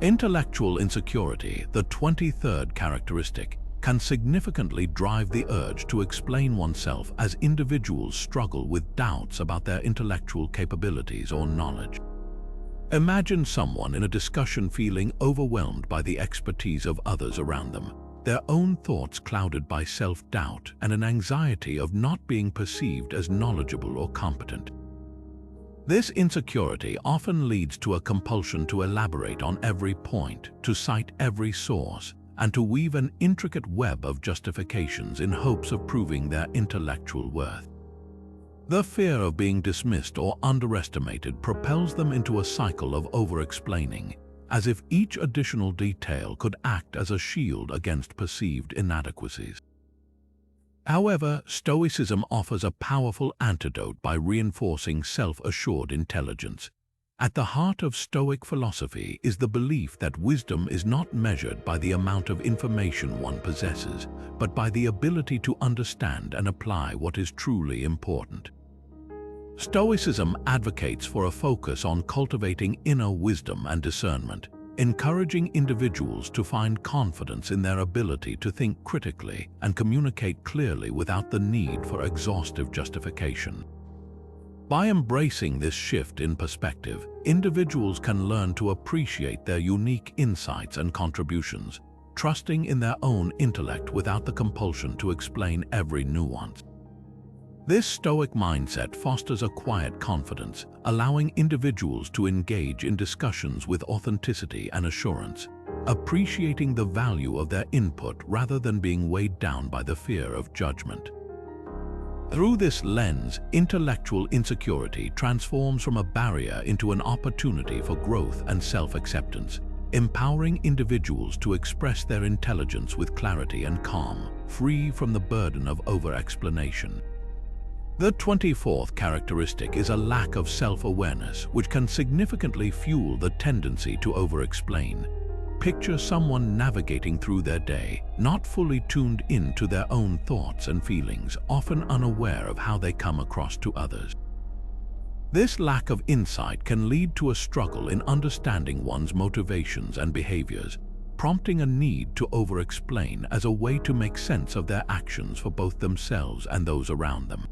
Intellectual insecurity, the 23rd characteristic, can significantly drive the urge to explain oneself as individuals struggle with doubts about their intellectual capabilities or knowledge. Imagine someone in a discussion feeling overwhelmed by the expertise of others around them, their own thoughts clouded by self-doubt and an anxiety of not being perceived as knowledgeable or competent. This insecurity often leads to a compulsion to elaborate on every point, to cite every source, and to weave an intricate web of justifications in hopes of proving their intellectual worth. The fear of being dismissed or underestimated propels them into a cycle of over-explaining, as if each additional detail could act as a shield against perceived inadequacies. However, Stoicism offers a powerful antidote by reinforcing self-assured intelligence. At the heart of Stoic philosophy is the belief that wisdom is not measured by the amount of information one possesses, but by the ability to understand and apply what is truly important. Stoicism advocates for a focus on cultivating inner wisdom and discernment, encouraging individuals to find confidence in their ability to think critically and communicate clearly without the need for exhaustive justification. By embracing this shift in perspective, individuals can learn to appreciate their unique insights and contributions, trusting in their own intellect without the compulsion to explain every nuance. This Stoic mindset fosters a quiet confidence, allowing individuals to engage in discussions with authenticity and assurance, appreciating the value of their input rather than being weighed down by the fear of judgment. Through this lens, intellectual insecurity transforms from a barrier into an opportunity for growth and self-acceptance, empowering individuals to express their intelligence with clarity and calm, free from the burden of over-explanation. The 24th characteristic is a lack of self-awareness, which can significantly fuel the tendency to over-explain. Picture someone navigating through their day, not fully tuned in to their own thoughts and feelings, often unaware of how they come across to others. This lack of insight can lead to a struggle in understanding one's motivations and behaviors, prompting a need to over-explain as a way to make sense of their actions for both themselves and those around them.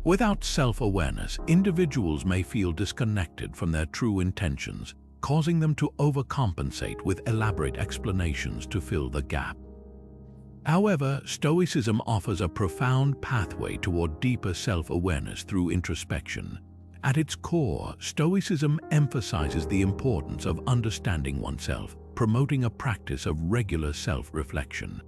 Without self-awareness, individuals may feel disconnected from their true intentions, causing them to overcompensate with elaborate explanations to fill the gap. However, Stoicism offers a profound pathway toward deeper self-awareness through introspection. At its core, Stoicism emphasizes the importance of understanding oneself, promoting a practice of regular self-reflection.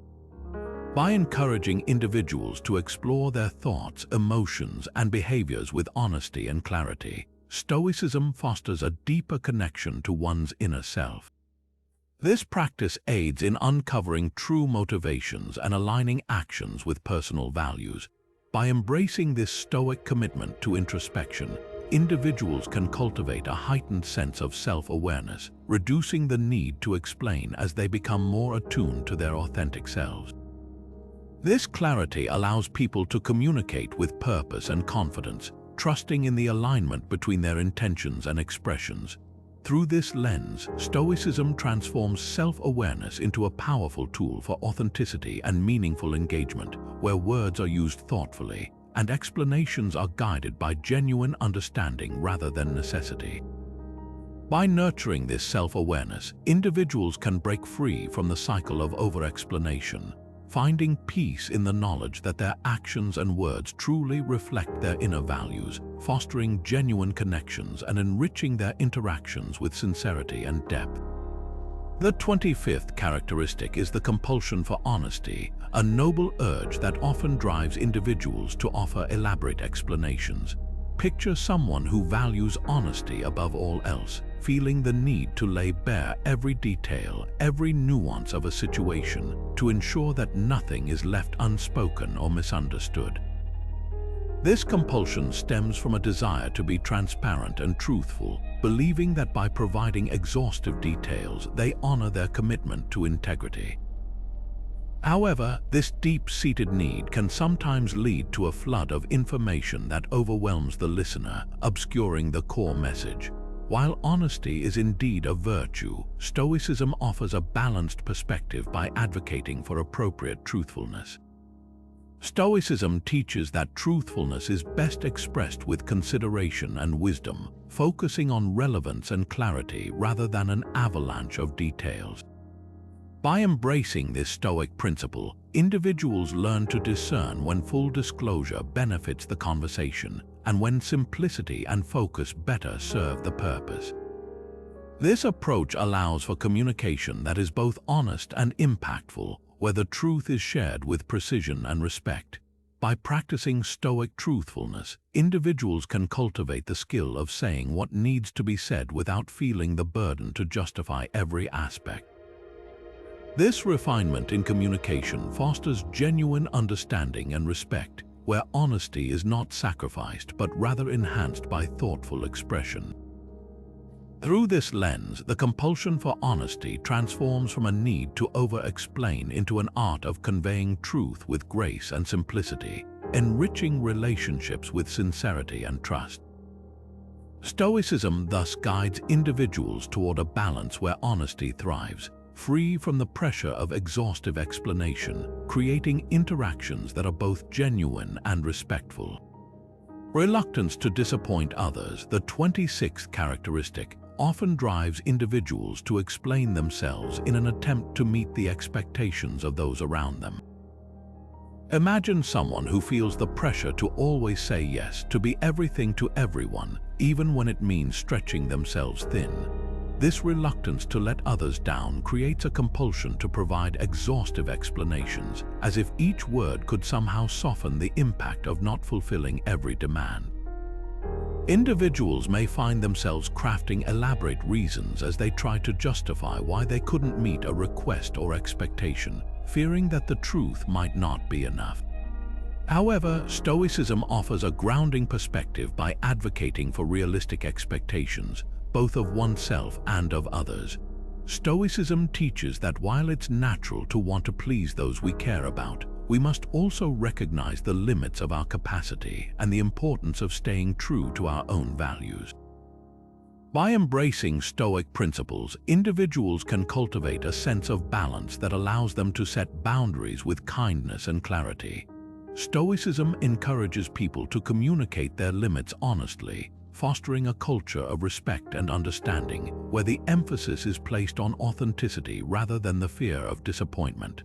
By encouraging individuals to explore their thoughts, emotions, and behaviors with honesty and clarity, Stoicism fosters a deeper connection to one's inner self. This practice aids in uncovering true motivations and aligning actions with personal values. By embracing this Stoic commitment to introspection, individuals can cultivate a heightened sense of self-awareness, reducing the need to explain as they become more attuned to their authentic selves. This clarity allows people to communicate with purpose and confidence, trusting in the alignment between their intentions and expressions. Through this lens, Stoicism transforms self-awareness into a powerful tool for authenticity and meaningful engagement, where words are used thoughtfully and explanations are guided by genuine understanding rather than necessity. By nurturing this self-awareness, individuals can break free from the cycle of over-explanation, finding peace in the knowledge that their actions and words truly reflect their inner values, fostering genuine connections and enriching their interactions with sincerity and depth. The 25th characteristic is the compulsion for honesty, a noble urge that often drives individuals to offer elaborate explanations. Picture someone who values honesty above all else, feeling the need to lay bare every detail, every nuance of a situation to ensure that nothing is left unspoken or misunderstood. This compulsion stems from a desire to be transparent and truthful, believing that by providing exhaustive details, they honor their commitment to integrity. However, this deep-seated need can sometimes lead to a flood of information that overwhelms the listener, obscuring the core message. While honesty is indeed a virtue, Stoicism offers a balanced perspective by advocating for appropriate truthfulness. Stoicism teaches that truthfulness is best expressed with consideration and wisdom, focusing on relevance and clarity rather than an avalanche of details. By embracing this Stoic principle, individuals learn to discern when full disclosure benefits the conversation and when simplicity and focus better serve the purpose. This approach allows for communication that is both honest and impactful, where the truth is shared with precision and respect. By practicing Stoic truthfulness, individuals can cultivate the skill of saying what needs to be said without feeling the burden to justify every aspect. This refinement in communication fosters genuine understanding and respect, where honesty is not sacrificed but rather enhanced by thoughtful expression. Through this lens, the compulsion for honesty transforms from a need to over-explain into an art of conveying truth with grace and simplicity, enriching relationships with sincerity and trust. Stoicism thus guides individuals toward a balance where honesty thrives, free from the pressure of exhaustive explanation, creating interactions that are both genuine and respectful. Reluctance to disappoint others, the 26th characteristic, often drives individuals to explain themselves in an attempt to meet the expectations of those around them. Imagine someone who feels the pressure to always say yes, to be everything to everyone, even when it means stretching themselves thin. This reluctance to let others down creates a compulsion to provide exhaustive explanations, as if each word could somehow soften the impact of not fulfilling every demand. Individuals may find themselves crafting elaborate reasons as they try to justify why they couldn't meet a request or expectation, fearing that the truth might not be enough. However, Stoicism offers a grounding perspective by advocating for realistic expectations, both of oneself and of others. Stoicism teaches that while it's natural to want to please those we care about, we must also recognize the limits of our capacity and the importance of staying true to our own values. By embracing Stoic principles, individuals can cultivate a sense of balance that allows them to set boundaries with kindness and clarity. Stoicism encourages people to communicate their limits honestly, fostering a culture of respect and understanding, where the emphasis is placed on authenticity rather than the fear of disappointment.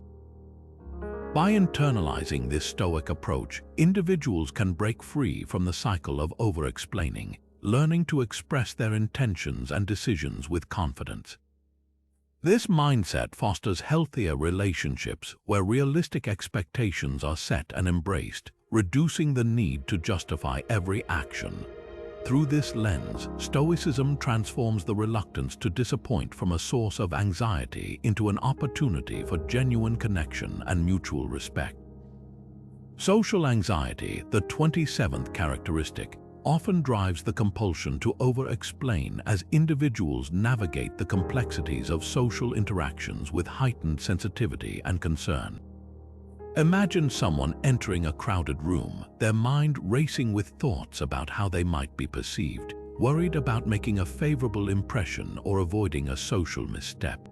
By internalizing this Stoic approach, individuals can break free from the cycle of over-explaining, learning to express their intentions and decisions with confidence. This mindset fosters healthier relationships where realistic expectations are set and embraced, reducing the need to justify every action. Through this lens, Stoicism transforms the reluctance to disappoint from a source of anxiety into an opportunity for genuine connection and mutual respect. Social anxiety, the 27th characteristic, often drives the compulsion to over-explain as individuals navigate the complexities of social interactions with heightened sensitivity and concern. Imagine someone entering a crowded room, their mind racing with thoughts about how they might be perceived, worried about making a favorable impression or avoiding a social misstep.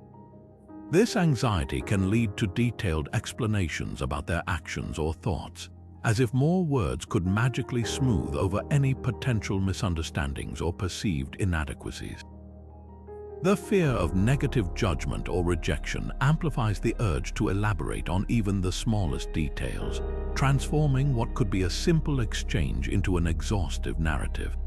This anxiety can lead to detailed explanations about their actions or thoughts, as if more words could magically smooth over any potential misunderstandings or perceived inadequacies. The fear of negative judgment or rejection amplifies the urge to elaborate on even the smallest details, transforming what could be a simple exchange into an exhaustive narrative.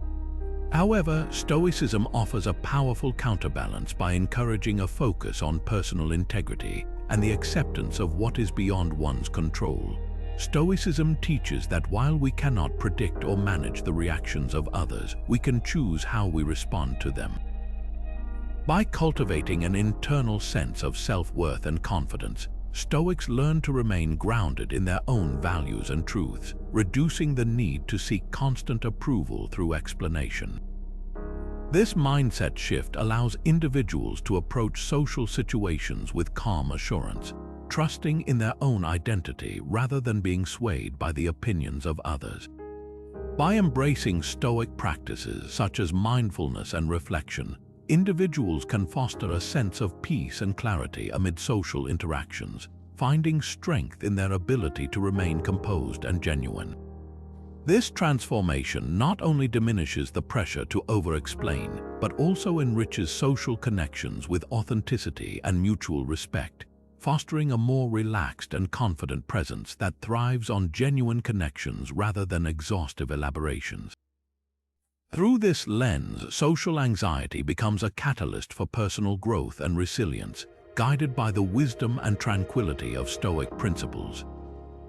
However, Stoicism offers a powerful counterbalance by encouraging a focus on personal integrity and the acceptance of what is beyond one's control. Stoicism teaches that while we cannot predict or manage the reactions of others, we can choose how we respond to them. By cultivating an internal sense of self-worth and confidence, Stoics learn to remain grounded in their own values and truths, reducing the need to seek constant approval through explanation. This mindset shift allows individuals to approach social situations with calm assurance, trusting in their own identity rather than being swayed by the opinions of others. By embracing Stoic practices such as mindfulness and reflection, individuals can foster a sense of peace and clarity amid social interactions, finding strength in their ability to remain composed and genuine. This transformation not only diminishes the pressure to over-explain, but also enriches social connections with authenticity and mutual respect, fostering a more relaxed and confident presence that thrives on genuine connections rather than exhaustive elaborations. Through this lens, social anxiety becomes a catalyst for personal growth and resilience, guided by the wisdom and tranquility of Stoic principles.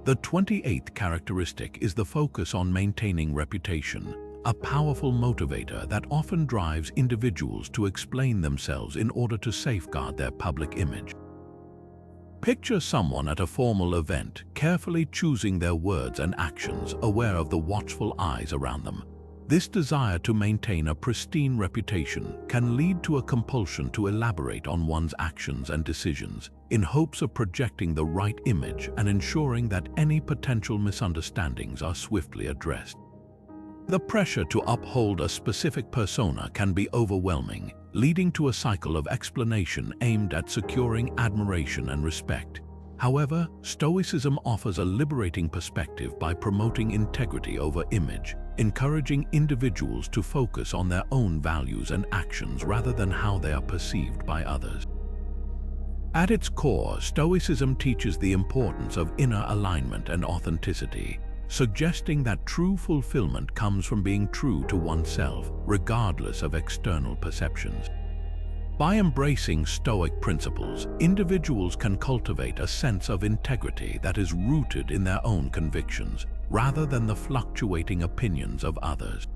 The 28th characteristic is the focus on maintaining reputation, a powerful motivator that often drives individuals to explain themselves in order to safeguard their public image. Picture someone at a formal event, carefully choosing their words and actions, aware of the watchful eyes around them. This desire to maintain a pristine reputation can lead to a compulsion to elaborate on one's actions and decisions, in hopes of projecting the right image and ensuring that any potential misunderstandings are swiftly addressed. The pressure to uphold a specific persona can be overwhelming, leading to a cycle of explanation aimed at securing admiration and respect. However, Stoicism offers a liberating perspective by promoting integrity over image, encouraging individuals to focus on their own values and actions rather than how they are perceived by others. At its core, Stoicism teaches the importance of inner alignment and authenticity, suggesting that true fulfillment comes from being true to oneself, regardless of external perceptions. By embracing Stoic principles, individuals can cultivate a sense of integrity that is rooted in their own convictions, rather than the fluctuating opinions of others.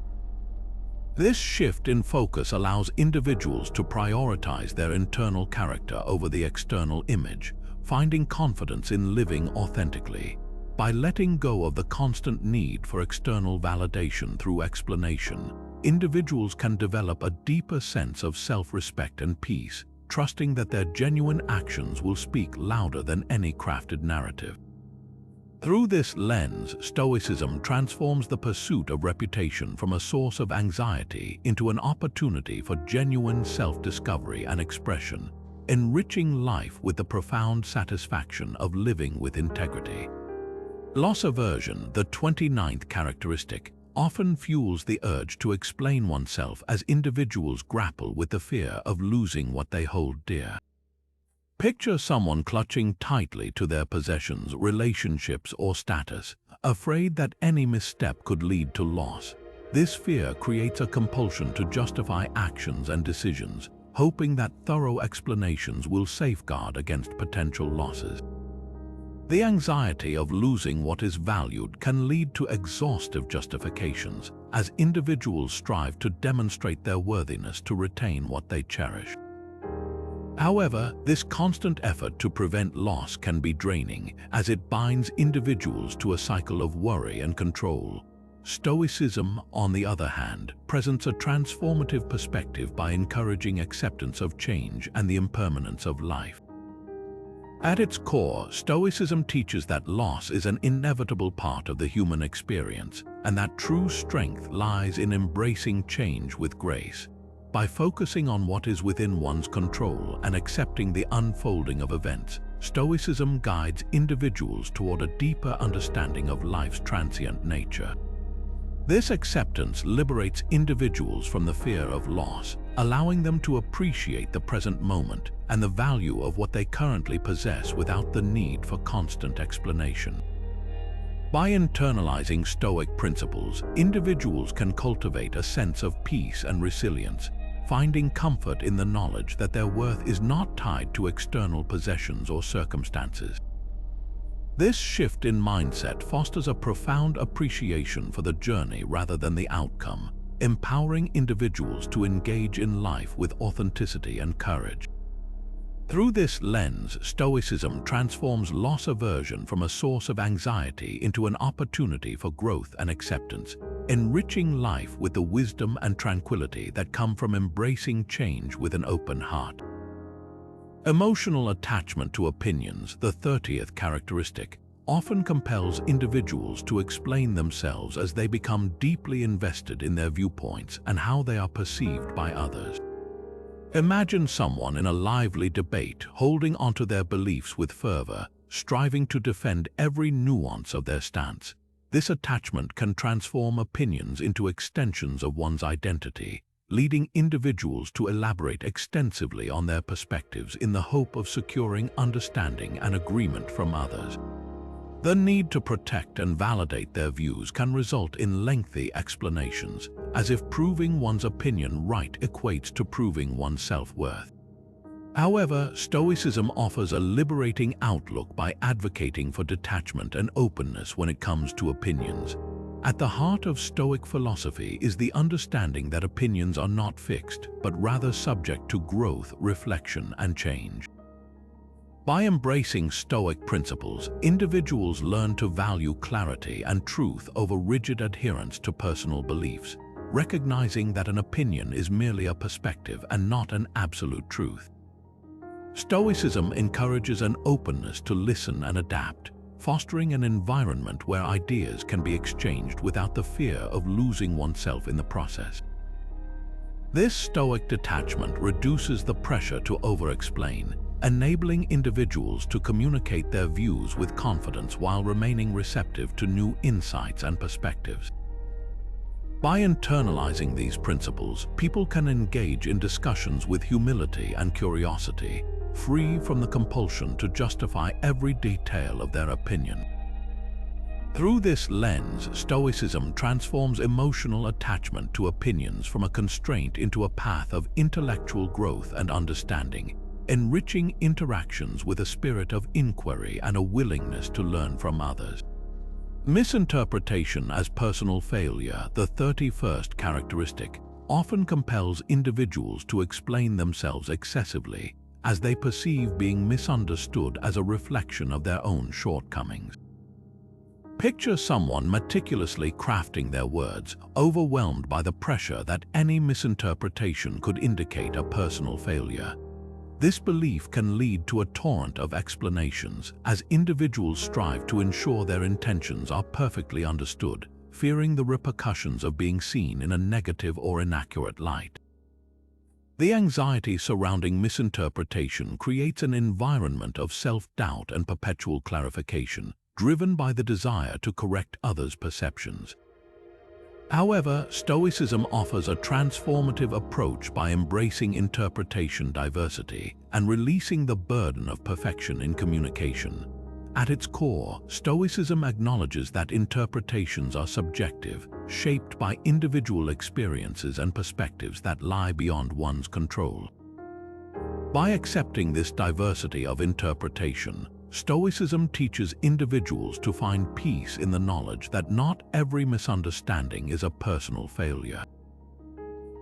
This shift in focus allows individuals to prioritize their internal character over the external image, finding confidence in living authentically. By letting go of the constant need for external validation through explanation, individuals can develop a deeper sense of self-respect and peace, trusting that their genuine actions will speak louder than any crafted narrative. Through this lens, Stoicism transforms the pursuit of reputation from a source of anxiety into an opportunity for genuine self-discovery and expression, enriching life with the profound satisfaction of living with integrity. Loss aversion, the 29th characteristic, often fuels the urge to explain oneself as individuals grapple with the fear of losing what they hold dear. Picture someone clutching tightly to their possessions, relationships, or status, afraid that any misstep could lead to loss. This fear creates a compulsion to justify actions and decisions, hoping that thorough explanations will safeguard against potential losses. The anxiety of losing what is valued can lead to exhaustive justifications, as individuals strive to demonstrate their worthiness to retain what they cherish. However, this constant effort to prevent loss can be draining, as it binds individuals to a cycle of worry and control. Stoicism, on the other hand, presents a transformative perspective by encouraging acceptance of change and the impermanence of life. At its core, Stoicism teaches that loss is an inevitable part of the human experience, and that true strength lies in embracing change with grace. By focusing on what is within one's control and accepting the unfolding of events, Stoicism guides individuals toward a deeper understanding of life's transient nature. This acceptance liberates individuals from the fear of loss, allowing them to appreciate the present moment and the value of what they currently possess without the need for constant explanation. By internalizing Stoic principles, individuals can cultivate a sense of peace and resilience, finding comfort in the knowledge that their worth is not tied to external possessions or circumstances. This shift in mindset fosters a profound appreciation for the journey rather than the outcome, empowering individuals to engage in life with authenticity and courage. Through this lens, Stoicism transforms loss aversion from a source of anxiety into an opportunity for growth and acceptance, enriching life with the wisdom and tranquility that come from embracing change with an open heart. Emotional attachment to opinions, the 30th characteristic, often compels individuals to explain themselves as they become deeply invested in their viewpoints and how they are perceived by others. Imagine someone in a lively debate holding onto their beliefs with fervor, striving to defend every nuance of their stance. This attachment can transform opinions into extensions of one's identity, leading individuals to elaborate extensively on their perspectives in the hope of securing understanding and agreement from others. The need to protect and validate their views can result in lengthy explanations, as if proving one's opinion right equates to proving one's self-worth. However, Stoicism offers a liberating outlook by advocating for detachment and openness when it comes to opinions. At the heart of Stoic philosophy is the understanding that opinions are not fixed, but rather subject to growth, reflection, and change. By embracing Stoic principles, individuals learn to value clarity and truth over rigid adherence to personal beliefs, recognizing that an opinion is merely a perspective and not an absolute truth. Stoicism encourages an openness to listen and adapt, fostering an environment where ideas can be exchanged without the fear of losing oneself in the process. This Stoic detachment reduces the pressure to over-explain, enabling individuals to communicate their views with confidence while remaining receptive to new insights and perspectives. By internalizing these principles, people can engage in discussions with humility and curiosity, free from the compulsion to justify every detail of their opinion. Through this lens, Stoicism transforms emotional attachment to opinions from a constraint into a path of intellectual growth and understanding, enriching interactions with a spirit of inquiry and a willingness to learn from others. Misinterpretation as personal failure, the 31st characteristic, often compels individuals to explain themselves excessively, as they perceive being misunderstood as a reflection of their own shortcomings. Picture someone meticulously crafting their words, overwhelmed by the pressure that any misinterpretation could indicate a personal failure. This belief can lead to a torrent of explanations as individuals strive to ensure their intentions are perfectly understood, fearing the repercussions of being seen in a negative or inaccurate light. The anxiety surrounding misinterpretation creates an environment of self-doubt and perpetual clarification, driven by the desire to correct others' perceptions. However, Stoicism offers a transformative approach by embracing interpretation diversity and releasing the burden of perfection in communication. At its core, Stoicism acknowledges that interpretations are subjective, shaped by individual experiences and perspectives that lie beyond one's control. By accepting this diversity of interpretation, Stoicism teaches individuals to find peace in the knowledge that not every misunderstanding is a personal failure.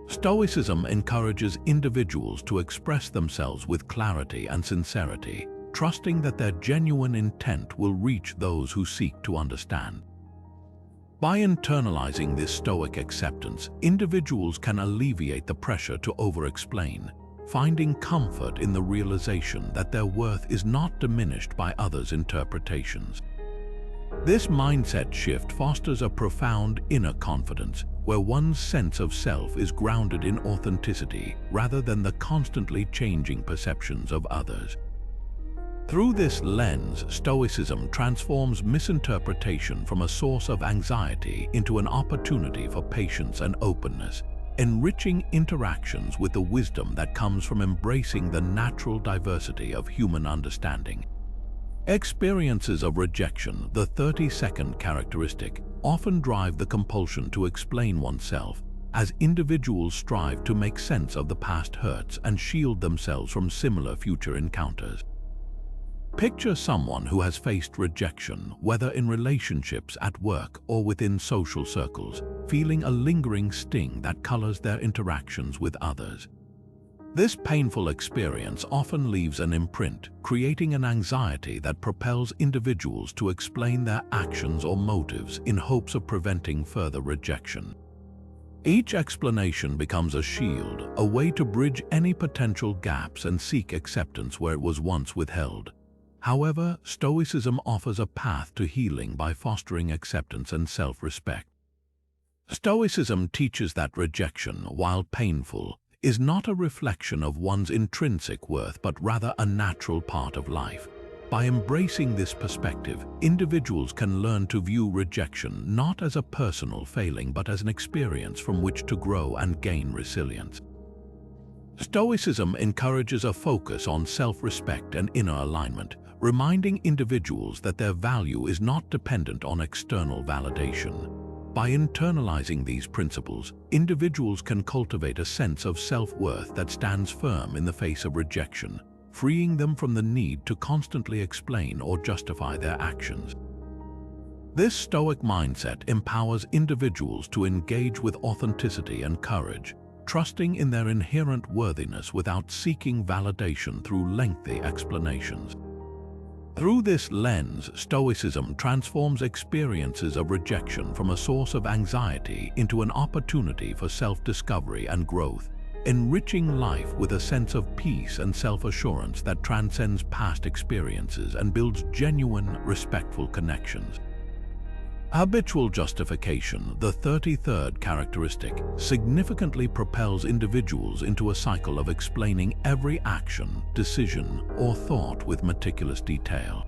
Stoicism encourages individuals to express themselves with clarity and sincerity, trusting that their genuine intent will reach those who seek to understand. By internalizing this Stoic acceptance, individuals can alleviate the pressure to over-explain, finding comfort in the realization that their worth is not diminished by others' interpretations. This mindset shift fosters a profound inner confidence, where one's sense of self is grounded in authenticity rather than the constantly changing perceptions of others. Through this lens, Stoicism transforms misinterpretation from a source of anxiety into an opportunity for patience and openness, enriching interactions with the wisdom that comes from embracing the natural diversity of human understanding. Experiences of rejection, the 32nd characteristic, often drive the compulsion to explain oneself, as individuals strive to make sense of the past hurts and shield themselves from similar future encounters. Picture someone who has faced rejection, whether in relationships, at work, or within social circles, feeling a lingering sting that colors their interactions with others. This painful experience often leaves an imprint, creating an anxiety that propels individuals to explain their actions or motives in hopes of preventing further rejection. Each explanation becomes a shield, a way to bridge any potential gaps and seek acceptance where it was once withheld. However, Stoicism offers a path to healing by fostering acceptance and self-respect. Stoicism teaches that rejection, while painful, is not a reflection of one's intrinsic worth but rather a natural part of life. By embracing this perspective, individuals can learn to view rejection not as a personal failing but as an experience from which to grow and gain resilience. Stoicism encourages a focus on self-respect and inner alignment, reminding individuals that their value is not dependent on external validation. By internalizing these principles, individuals can cultivate a sense of self-worth that stands firm in the face of rejection, freeing them from the need to constantly explain or justify their actions. This Stoic mindset empowers individuals to engage with authenticity and courage, trusting in their inherent worthiness without seeking validation through lengthy explanations. Through this lens, Stoicism transforms experiences of rejection from a source of anxiety into an opportunity for self-discovery and growth, enriching life with a sense of peace and self-assurance that transcends past experiences and builds genuine, respectful connections. Habitual justification, the 33rd characteristic, significantly propels individuals into a cycle of explaining every action, decision, or thought with meticulous detail.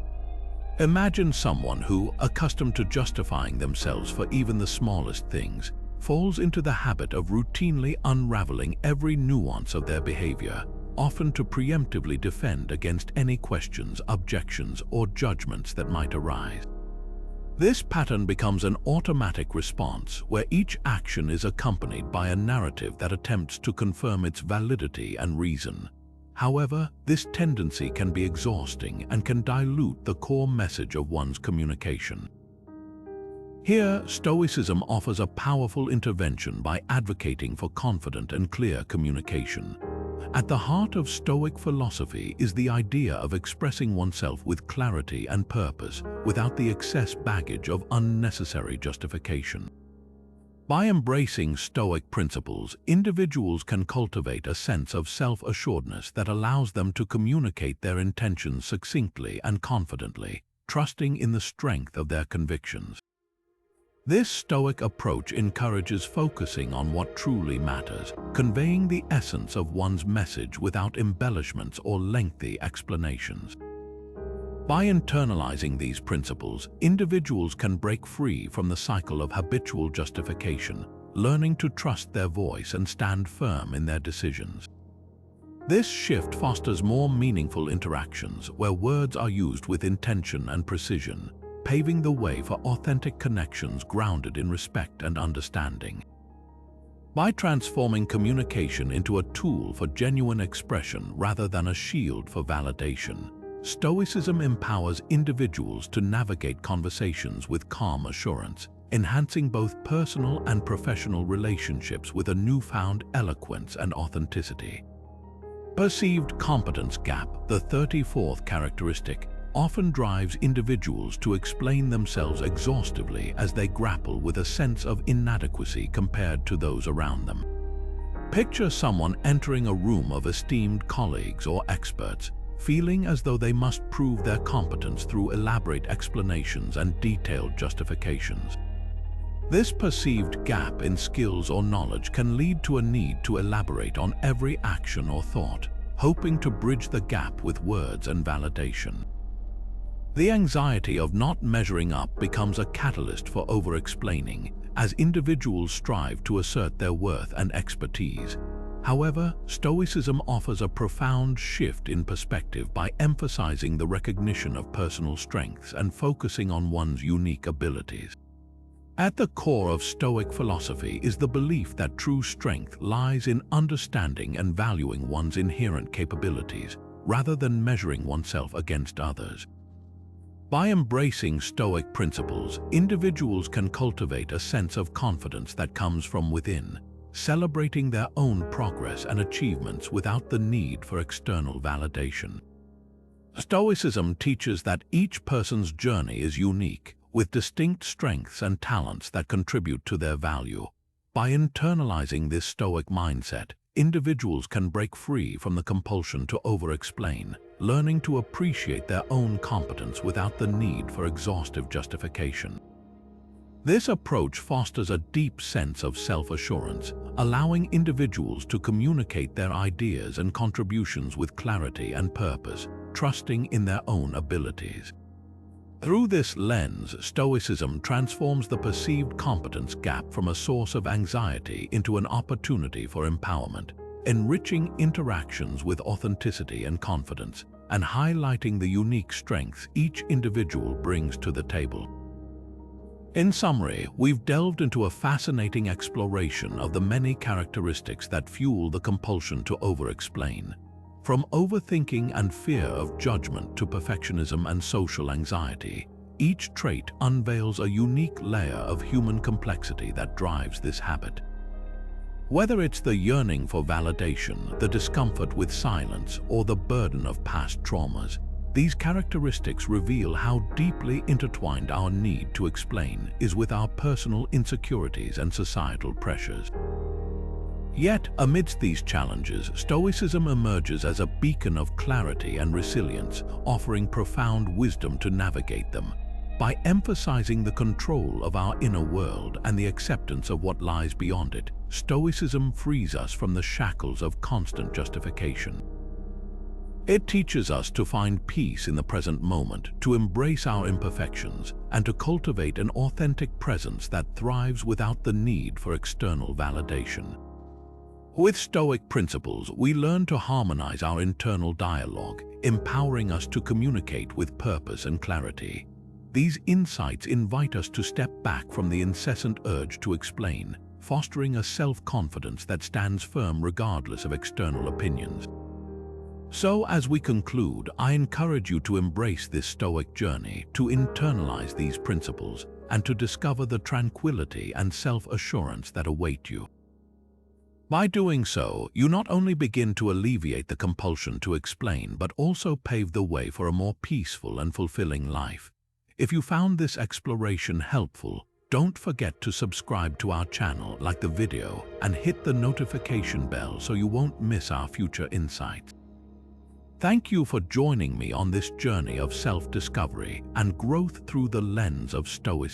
Imagine someone who, accustomed to justifying themselves for even the smallest things, falls into the habit of routinely unraveling every nuance of their behavior, often to preemptively defend against any questions, objections, or judgments that might arise. This pattern becomes an automatic response where each action is accompanied by a narrative that attempts to confirm its validity and reason. However, this tendency can be exhausting and can dilute the core message of one's communication. Here, Stoicism offers a powerful intervention by advocating for confident and clear communication. At the heart of Stoic philosophy is the idea of expressing oneself with clarity and purpose without the excess baggage of unnecessary justification. By embracing Stoic principles, individuals can cultivate a sense of self-assuredness that allows them to communicate their intentions succinctly and confidently, trusting in the strength of their convictions. This Stoic approach encourages focusing on what truly matters, conveying the essence of one's message without embellishments or lengthy explanations. By internalizing these principles, individuals can break free from the cycle of habitual justification, learning to trust their voice and stand firm in their decisions. This shift fosters more meaningful interactions where words are used with intention and precision, paving the way for authentic connections grounded in respect and understanding. By transforming communication into a tool for genuine expression rather than a shield for validation, Stoicism empowers individuals to navigate conversations with calm assurance, enhancing both personal and professional relationships with a newfound eloquence and authenticity. Perceived competence gap, the 34th characteristic, often drives individuals to explain themselves exhaustively as they grapple with a sense of inadequacy compared to those around them. Picture someone entering a room of esteemed colleagues or experts, feeling as though they must prove their competence through elaborate explanations and detailed justifications. This perceived gap in skills or knowledge can lead to a need to elaborate on every action or thought, hoping to bridge the gap with words and validation. The anxiety of not measuring up becomes a catalyst for over-explaining as individuals strive to assert their worth and expertise. However, Stoicism offers a profound shift in perspective by emphasizing the recognition of personal strengths and focusing on one's unique abilities. At the core of Stoic philosophy is the belief that true strength lies in understanding and valuing one's inherent capabilities, rather than measuring oneself against others. By embracing Stoic principles, individuals can cultivate a sense of confidence that comes from within, celebrating their own progress and achievements without the need for external validation. Stoicism teaches that each person's journey is unique, with distinct strengths and talents that contribute to their value. By internalizing this Stoic mindset, individuals can break free from the compulsion to over-explain, learning to appreciate their own competence without the need for exhaustive justification. This approach fosters a deep sense of self-assurance, allowing individuals to communicate their ideas and contributions with clarity and purpose, trusting in their own abilities. Through this lens, Stoicism transforms the perceived competence gap from a source of anxiety into an opportunity for empowerment, enriching interactions with authenticity and confidence, and highlighting the unique strengths each individual brings to the table. In summary, we've delved into a fascinating exploration of the many characteristics that fuel the compulsion to over-explain. From overthinking and fear of judgment to perfectionism and social anxiety, each trait unveils a unique layer of human complexity that drives this habit. Whether it's the yearning for validation, the discomfort with silence, or the burden of past traumas, these characteristics reveal how deeply intertwined our need to explain is with our personal insecurities and societal pressures. Yet, amidst these challenges, Stoicism emerges as a beacon of clarity and resilience, offering profound wisdom to navigate them. By emphasizing the control of our inner world and the acceptance of what lies beyond it, Stoicism frees us from the shackles of constant justification. It teaches us to find peace in the present moment, to embrace our imperfections, and to cultivate an authentic presence that thrives without the need for external validation. With Stoic principles, we learn to harmonize our internal dialogue, empowering us to communicate with purpose and clarity. These insights invite us to step back from the incessant urge to explain, fostering a self-confidence that stands firm regardless of external opinions. So, as we conclude, I encourage you to embrace this Stoic journey, to internalize these principles, and to discover the tranquility and self-assurance that await you. By doing so, you not only begin to alleviate the compulsion to explain, but also pave the way for a more peaceful and fulfilling life. If you found this exploration helpful, don't forget to subscribe to our channel, like the video, and hit the notification bell so you won't miss our future insights. Thank you for joining me on this journey of self-discovery and growth through the lens of Stoicism.